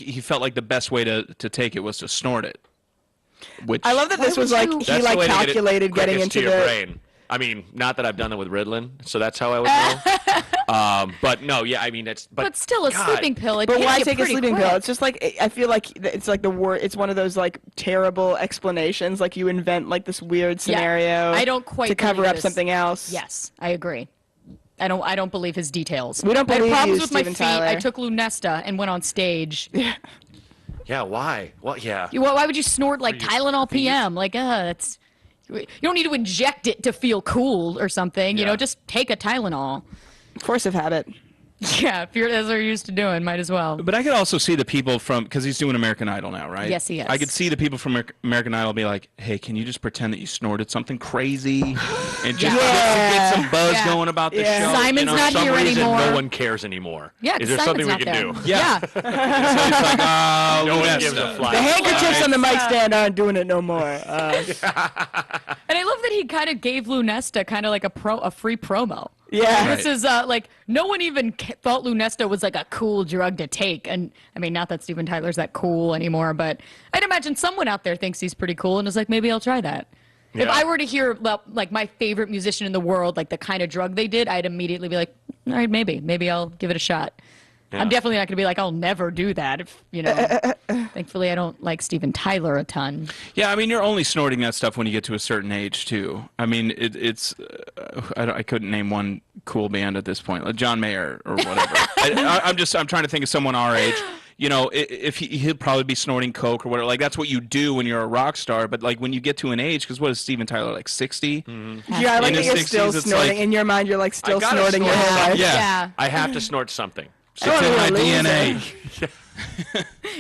the best way to take it was to snort it. Which I love that this Why was would like you- he That's the way to get it calculated getting quickest into to your the. brain. I mean, not that I've done that with Ritalin, so that's how I would know. But no, yeah, I mean, but still, a God. sleeping pill. It But hits why you take a pretty sleeping quick. pill? It's just like I feel like it's like the word. It's one of those like terrible explanations. Like you invent like this weird scenario. I don't quite to cover believe up this. something else. Yes, I agree. I don't believe his details. We don't I had believe problems you, with my Steven feet. I Tyler. took Lunesta and went on stage. Yeah, why? Well, yeah. Why would you snort like Tylenol PM? Like, that's. You don't need to inject it to feel cool or something. You Yeah. know, just take a Tylenol. Force of habit. Yeah, if that's what you're used to doing, might as well. But I could also see the people because he's doing American Idol now, right? Yes, he is. I could see the people from American Idol be like, "Hey, can you just pretend that you snorted something crazy and just get some buzz Yeah. going about this Yeah. show?" Simon's For not some here reason, anymore. no one cares anymore. Yeah, Is there Simon's something we not can there. do? Yeah. So it's like, oh, No one Lunesta. gives a fly. The handkerchiefs on the mic stand aren't doing it no more. And I love that he kind of gave Lunesta kind of like a free promo. Yeah. This is like no one even thought Lunesta was like a cool drug to take, and I mean not that Steven Tyler's that cool anymore, but I'd imagine someone out there thinks he's pretty cool and is like maybe I'll try that. If Yeah. I were to hear about like my favorite musician in the world, like the kind of drug they did, I'd immediately be like, all right, maybe I'll give it a shot. I'm definitely not going to be like, I'll never do that. If you know, thankfully I don't like Steven Tyler a ton. Yeah, I mean, you're only snorting that stuff when you get to a certain age, too. I mean, it's I couldn't name one cool band at this point, like John Mayer or whatever. I'm trying to think of someone our age. You know, if he'd probably be snorting coke or whatever. Like that's what you do when you're a rock star. But like when you get to an age, because what is Steven Tyler like 60? Yeah, I like In that his you're 60s, still it's snorting. like- In your mind, you're like I still gotta snorting your snort whole life. something. Yeah. Yeah. I have to snort something. It's in my DNA.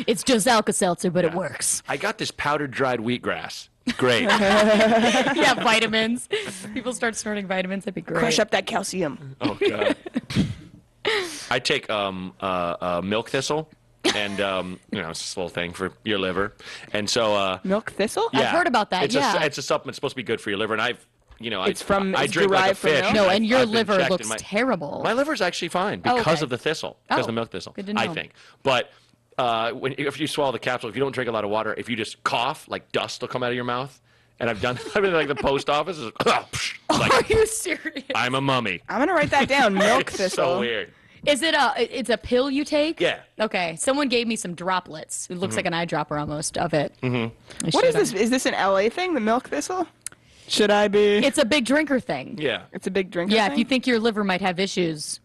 It's just Alka-Seltzer, but it works. I got this powdered dried wheatgrass. Great. Yeah, vitamins. People start snorting vitamins. That'd be great. Crush up that calcium. Oh god. I take milk thistle, and it's this little thing for your liver, and so Milk thistle? yeah, I've heard about that, It's yeah. it's a supplement supposed to be good for your liver, and I It's drink like a derived from fish. milk? No, and your I've been liver checked, looks and terrible. My liver's actually fine Oh, because okay. of the thistle, because of the Oh, milk thistle. good to know. I think, but. If you swallow the capsule, if you don't drink a lot of water, if you just cough, like dust will come out of your mouth. And I've been like the post office. Like, Are you serious? I'm a mummy. I'm going to write that down. Milk It's thistle. so weird. Is it it's a pill you take? Yeah. Okay. Someone gave me some droplets. It looks like an eyedropper almost of it. Mm-hmm. What is this? Is this an LA thing, the milk thistle? Should I be? It's a big drinker thing. Yeah. It's a big drinker Yeah, thing? if you think your liver might have issues,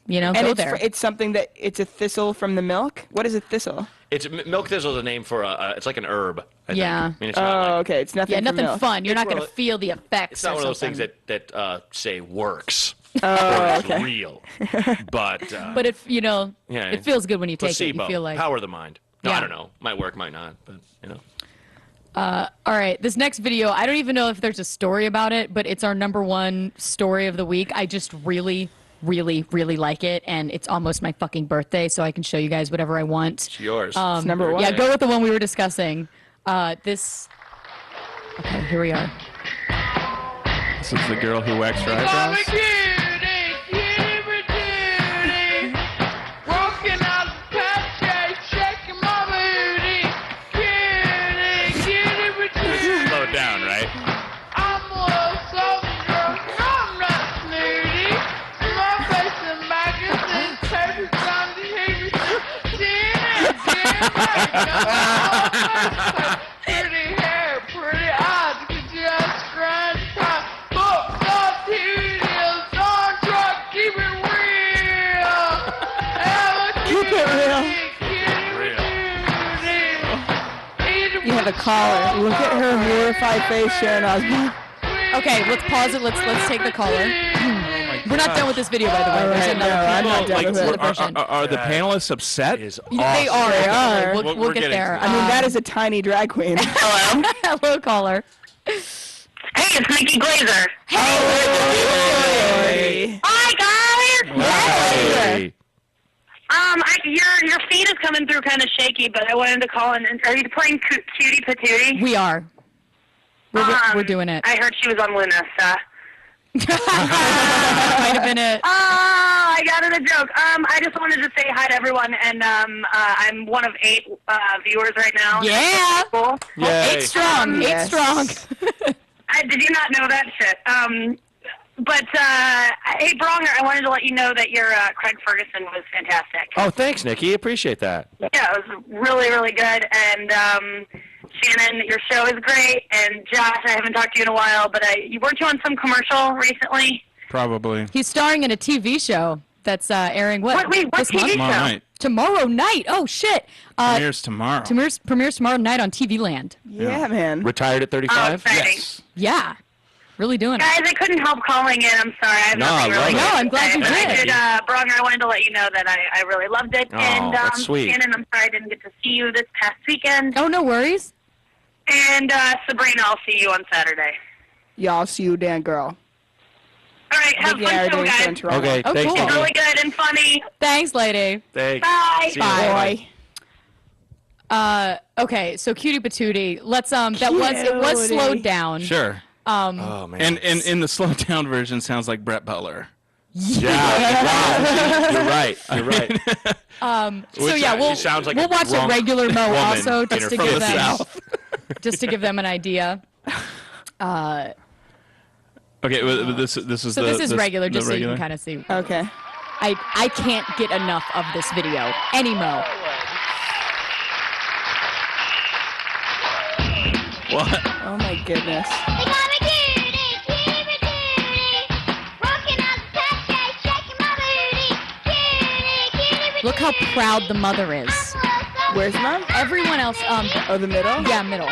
and go it's there. it's something that, it's a thistle from the milk? What is a thistle? Milk thistle is a name for it's like an herb. I think. Yeah. I mean, it's not like, Okay. It's nothing Yeah, from nothing milk. fun. You're It's not one going of to the- feel the effects. It's not or one of those things something. that say works. Oh, or okay. is real. But But if yeah, it feels good when you take placebo, it. You feel like. power of the mind. No, Yeah. I don't know. Might work, might not. But All right, this next video, I don't even know if there's a story about it, but it's our #1 story of the week. I just really, really, really like it, and it's almost my fucking birthday, so I can show you guys whatever I want. it's yours. It's number one. Yeah, go with the one we were discussing. Okay, here we are. This is the girl who waxed her eyebrows. Slow it down, right? Pretty hair, pretty eyes, could just scratch top. Books of tedious, don't try, keep it real. Keep it real. You have a collar. Look at her horrified face, Sharon Osbourne. Okay, let's pause it. Let's take the caller. We're not done with this video, by the way. All There's right, another no, I'm video. not done with it. Are the panelists upset? Is They awesome. are. They are. We'll We're get getting there. to I mean, that is a tiny drag queen. Hello. Hello, caller. Hey, it's Nikki Glazer. Hey. Hi, guys. Hey. Your feed is coming through kind of shaky, but I wanted to call in. Are you playing Cutie Patootie? We are. We're doing it. I heard she was on Luna, so. Might have been it. Oh, I got it a joke. I just wanted to say hi to everyone, and I'm one of 8 viewers right now. Yeah. Cool. Yay. 8 strong. 8 Yes. strong. Did you not know that shit? Hey, Bronger, I wanted to let you know that your Craig Ferguson was fantastic. Oh, thanks, Nikki. Appreciate that. Yeah, it was really, really good. And Shannon, your show is great. And Josh, I haven't talked to you in a while, but weren't you on some commercial recently? Probably. He's starring in a TV show that's airing what? Wait, what this TV month? show? Tomorrow night. Tomorrow night. Oh shit. Premieres tomorrow. Premieres tomorrow night on TV Land. Yeah, man. Retired at 35? exciting. Yes. Yeah. Really doing it. Guys, I couldn't help calling in. I'm sorry. I have No, nothing I really love good it. No, I'm glad to say, you but I did. did, Bronger, I wanted to let you know that I really loved it. Oh, and that's sweet. Shannon, I'm sorry I didn't get to see you this past weekend. Oh, no worries. And Sabrina, I'll see you on Saturday. Y'all see you, Dan girl. All right, have Nikki and I fun are show, doing so in guys. Toronto. Okay, Oh, thanks, cool. Nikki. Really good and funny. Thanks, lady. Thanks. Bye. See you Bye. later. Boy. Okay, so Cutie Patootie. Let's it was Cutie. slowed down. Sure. Oh, man. And in the slowed down version sounds like Brett Butler. Yeah, wow. You're right. You're right. So yeah, He sounds like we'll a watch it drunk regular mo woman also in just her to from give the them South. just to give them an idea. Okay, well, this is So this is regular, the just so you regular? can kind of see. Okay. I can't get enough of this video. Any mo. What? Oh my goodness. They got me cutie, cutie, cutie. Walking on the patch, shaking my booty. Cutie, cutie, Look how proud the mother is. Where's mom? Everyone else, Oh, the middle? yeah, middle.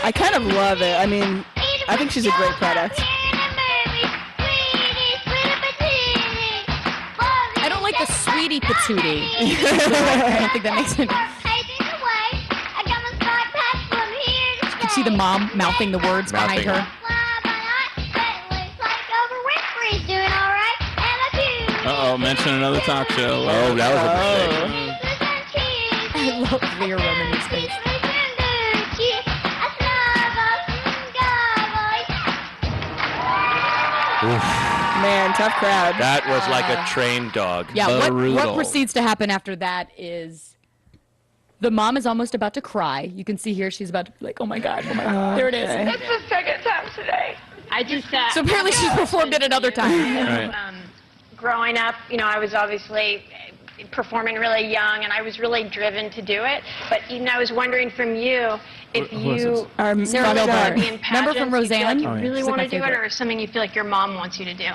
I kind of love it. I mean, I think she's a great product. I don't like the sweetie patootie. I don't think that makes it. You can see the mom mouthing the words behind her. Uh-oh, mention another talk show. Oh, that was a mistake. I love Leah Remini's face. Man, tough crowd. That was like a trained dog. Yeah, what proceeds to happen after that is the mom is almost about to cry. You can see here she's about to be like, oh my God. There it is. That's the second time today. I just So apparently she's performed it another time. Right. growing up, you know, I was obviously performing really young, and I was really driven to do it. But I was wondering from you if you Sarah Milburn. be in Remember from pageants, you feel Roseanne? like you really She's like want my to do it, favorite. or something you feel like your mom wants you to do?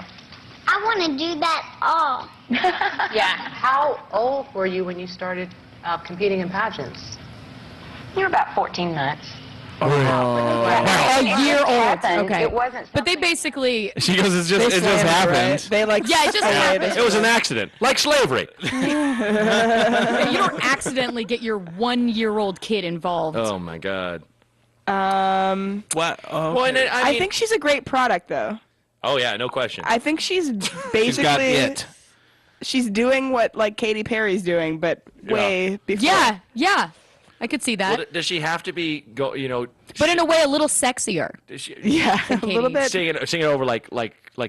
I want to do that all. Yeah. How old were you when you started competing in pageants? You were about 14 months. A year old. Okay. It wasn't. But they basically. She goes, it just happened. Right? They like. Yeah, it just happened. It was an accident, like slavery. You don't accidentally get your 1-year-old kid involved. Oh my God. What? Oh, Well, and I think she's a great product, though. Oh yeah, no question. I think she's basically. she's got it. She's doing what like Katy Perry's doing, but way before. Yeah. I could see that. Well, does she have to be But in a way, a little sexier. Does she, Yeah, a little bit. singing over like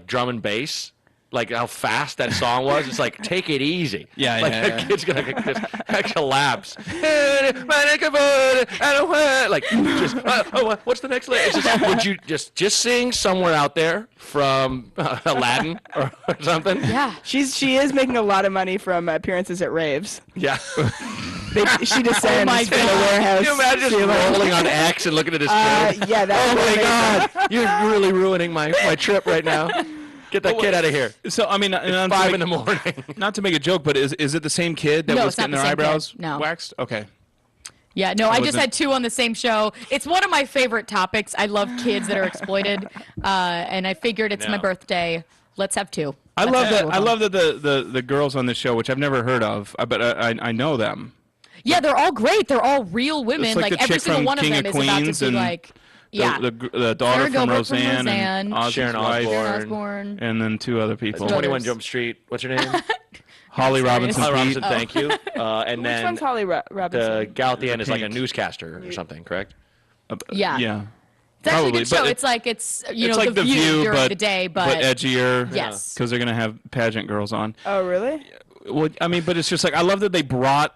drum and bass, like how fast that song was. It's like take it easy. Yeah, like yeah, that yeah. kid's gonna just collapse. Like just what's the next lyric? It's just, would you just sing Somewhere Out There from Aladdin or something? Yeah. She is making a lot of money from appearances at raves. Yeah. She descends my from the God. warehouse. Can you imagine just ceiling. rolling on X and looking at his kid? Yeah, that's Oh my amazing. God! You're really ruining my trip right now. Get that kid out of here. So I mean, It's 5 in the morning. Not to make a joke, but is it the same kid that No, was it's not getting the their same kid. eyebrows No. waxed? Okay. Yeah, no, I just wasn't- had 2 on the same show. It's one of my favorite topics. I love kids that are exploited, and I figured it's my No. birthday. Let's have 2. I Let's love have that. 2 of I them. love that the girls on this show, which I've never heard of, but I know them. Yeah, they're all great. They're all real women. It's like the every chick single from one King of of them is about Queens to be and like, yeah. The daughter Sarah from Gilbert Roseanne, from and Roseanne. Ozzy's Sharon wife, Osbourne. Osborne. and then 2 other people. 21 Jump Street. What's her name? Holly Robinson. Holly Pete. Robinson. Thank you. And Which then one's Holly Robinson? the gal at the end is like a Pink. newscaster or something, correct? Yeah. Yeah. It's actually a Probably, good show. but It's like it's it's like the view during but the day, but edgier. Yes. Because they're gonna have pageant girls on. Oh, really? Well, I mean, but it's just like I love that they brought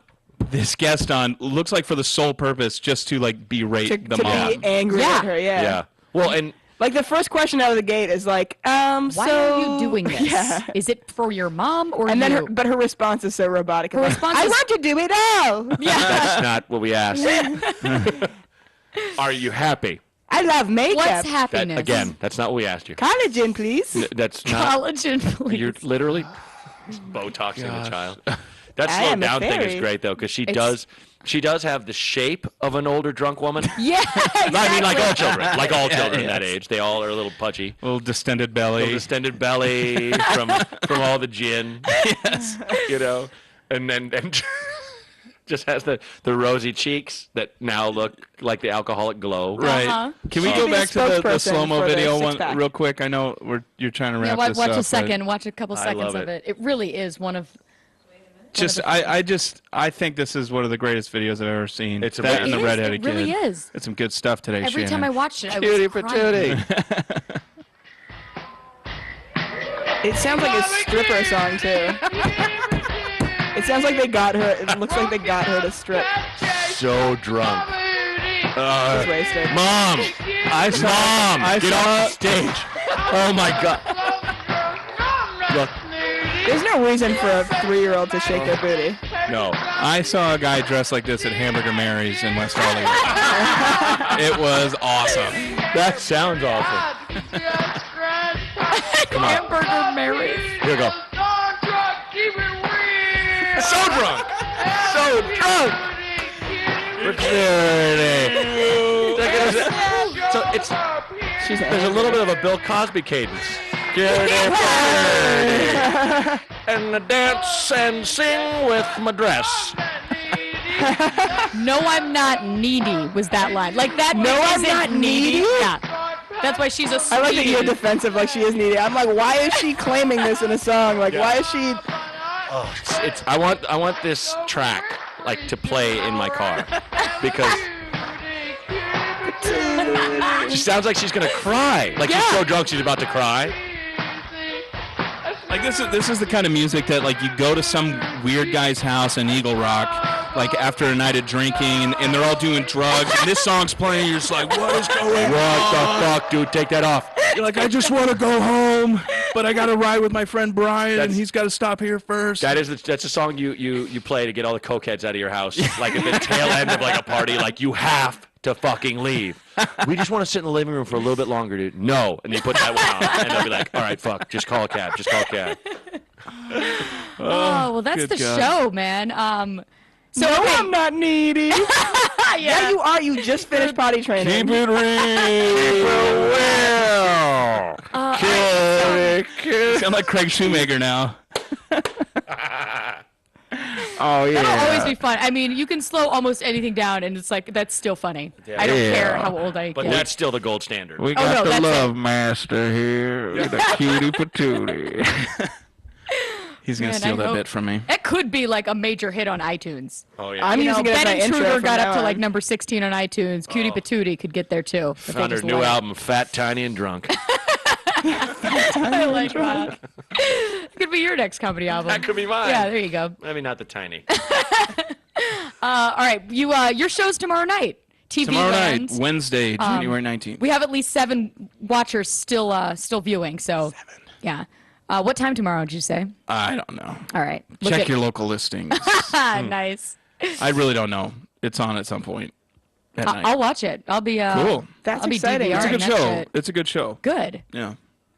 this guest on. Looks like for the sole purpose just to like berate the to mom. be angry Yeah. at her, yeah. Well, and Like the first question out of the gate is like, why so are you doing this? Yeah. Is it for your mom or And then you? her response is so robotic. Her It's response I is- want to do it all. that's not what we asked. Are you happy? I love makeup. What's That, happiness? again, that's not what we asked you. Collagen, please. That's not. Collagen, please. You're literally Botoxing the child. That I slow am a down thing is fairy. great though, because she does have the shape of an older drunk woman. Yeah, exactly. I mean, like all children, Yeah, that yes. age, they all are a little pudgy. Little distended belly. Little distended belly from all the gin. Yes. And then just has the rosy cheeks that now look like the alcoholic glow. Right. Uh-huh. Can we She go could be a back to the spokesperson slow-mo for the video one six-pack. real quick? I know you're trying to Yeah, wrap watch, this watch up. a but second. Watch a couple I seconds love of it. it. It really is one of. I think this is one of the greatest videos I've ever seen. It's that and the amazing. redheaded It really kid. is. It's some good stuff today, Every Shannon. time I watched it, I Judy was crying. patootie. It sounds like a stripper song too. It sounds like they got her. It looks like they got her to strip. So drunk. She's wasted. Mom! I Get saw- off the stage. Oh my God. Look. There's no reason for a 3-year-old to shake their booty. No. I saw a guy dressed like this at Hamburger Mary's in West Hollywood. It was awesome. That sounds awful. Come on. Hamburger Mary. Here we go. So drunk. So drunk. Patootie. There's a little bit of a Bill Cosby cadence. And the dance and sing with my dress. No, I'm not needy was that line. Like that. No, I'm isn't not needy? Yeah. That's why she's a sweetie. I like that you're defensive, like she is needy. I'm like, why is she claiming this in a song? Like, why is she? Oh, I want this track like to play in my car because she sounds like she's gonna cry. Like she's so drunk she's about to cry. Like this is the kind of music that like you go to some weird guy's house in Eagle Rock, like after a night of drinking, and they're all doing drugs, and this song's playing, and you're just like, what is going on? What the fuck, dude? Take that off. You're like, I just want to go home, but I got to ride with my friend Brian, and he's got to stop here first. That's a song you play to get all the cokeheads out of your house, like at the tail end of like a party. Like you have to fucking leave. We just want to sit in the living room for a little bit longer, dude. No, and they put that one on, and they'll be like, all right, fuck, just call a cab, Oh, well, that's the show, man. So no, I'm not needy. Yeah, you are. You just finished potty training. Keep it real. Sound like Craig Shoemaker now. Oh yeah. That'll always be fun. I mean, you can slow almost anything down, and it's like that's still funny. Yeah. I don't care how old I get. But that's still the gold standard. We got the love master here, the cutie patootie. He's gonna steal that bit from me. It could be like a major hit on iTunes. Oh yeah. I'm using it as my Ben intro Intruder from got now up to like on. number 16 on iTunes. Cutie Patootie could get there too. if they Found her just new let it. album, Fat, Tiny, and Drunk. I like that. It could be your next comedy album. That could be mine. Yeah, there you go. Maybe not the tiny. All right, your show's tomorrow night. TV Tomorrow Land. night, Wednesday, January 19th. We have at least 7 watchers still viewing. So, 7. Yeah. What time tomorrow did you say? I don't know. All right. Check your local listings. Nice. I really don't know. It's on at some point at night. I'll watch it. I'll be cool. That's I'll be exciting. It's a DVRing good that show. shit. It's a good show. Good. Yeah,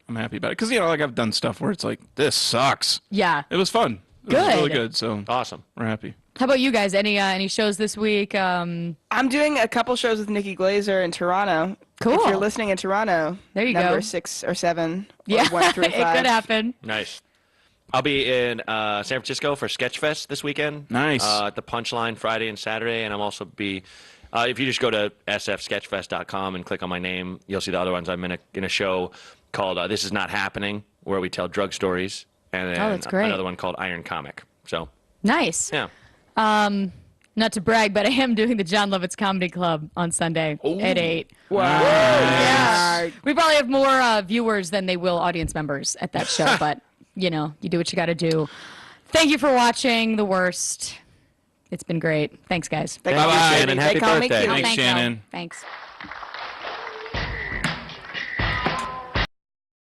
I'm happy about it because like I've done stuff where it's like this sucks. Yeah. It was fun. It was really good. So awesome. We're happy. How about you guys? Any shows this week? I'm doing a couple shows with Nikki Glazer in Toronto. Cool. If you're listening in Toronto, there you number go. 6 or 7. Or Yeah, 1 through 5. it could happen. Nice. I'll be in San Francisco for Sketchfest this weekend. Nice. At the Punchline Friday and Saturday, and I'm also if you just go to sfsketchfest.com and click on my name, you'll see the other ones. I'm in a show called This Is Not Happening, where we tell drug stories, and then that's great. another one called Iron Comic. So Nice. yeah. Not to brag, but I am doing the John Lovitz Comedy Club on Sunday at 8. Wow. Yeah. We probably have more viewers than they will audience members at that show, but you do what you got to do. Thank you for watching The Worst. It's been great. Thanks, guys. Thank you, Shannon. Happy birthday. Thanks, Shannon. Thanks.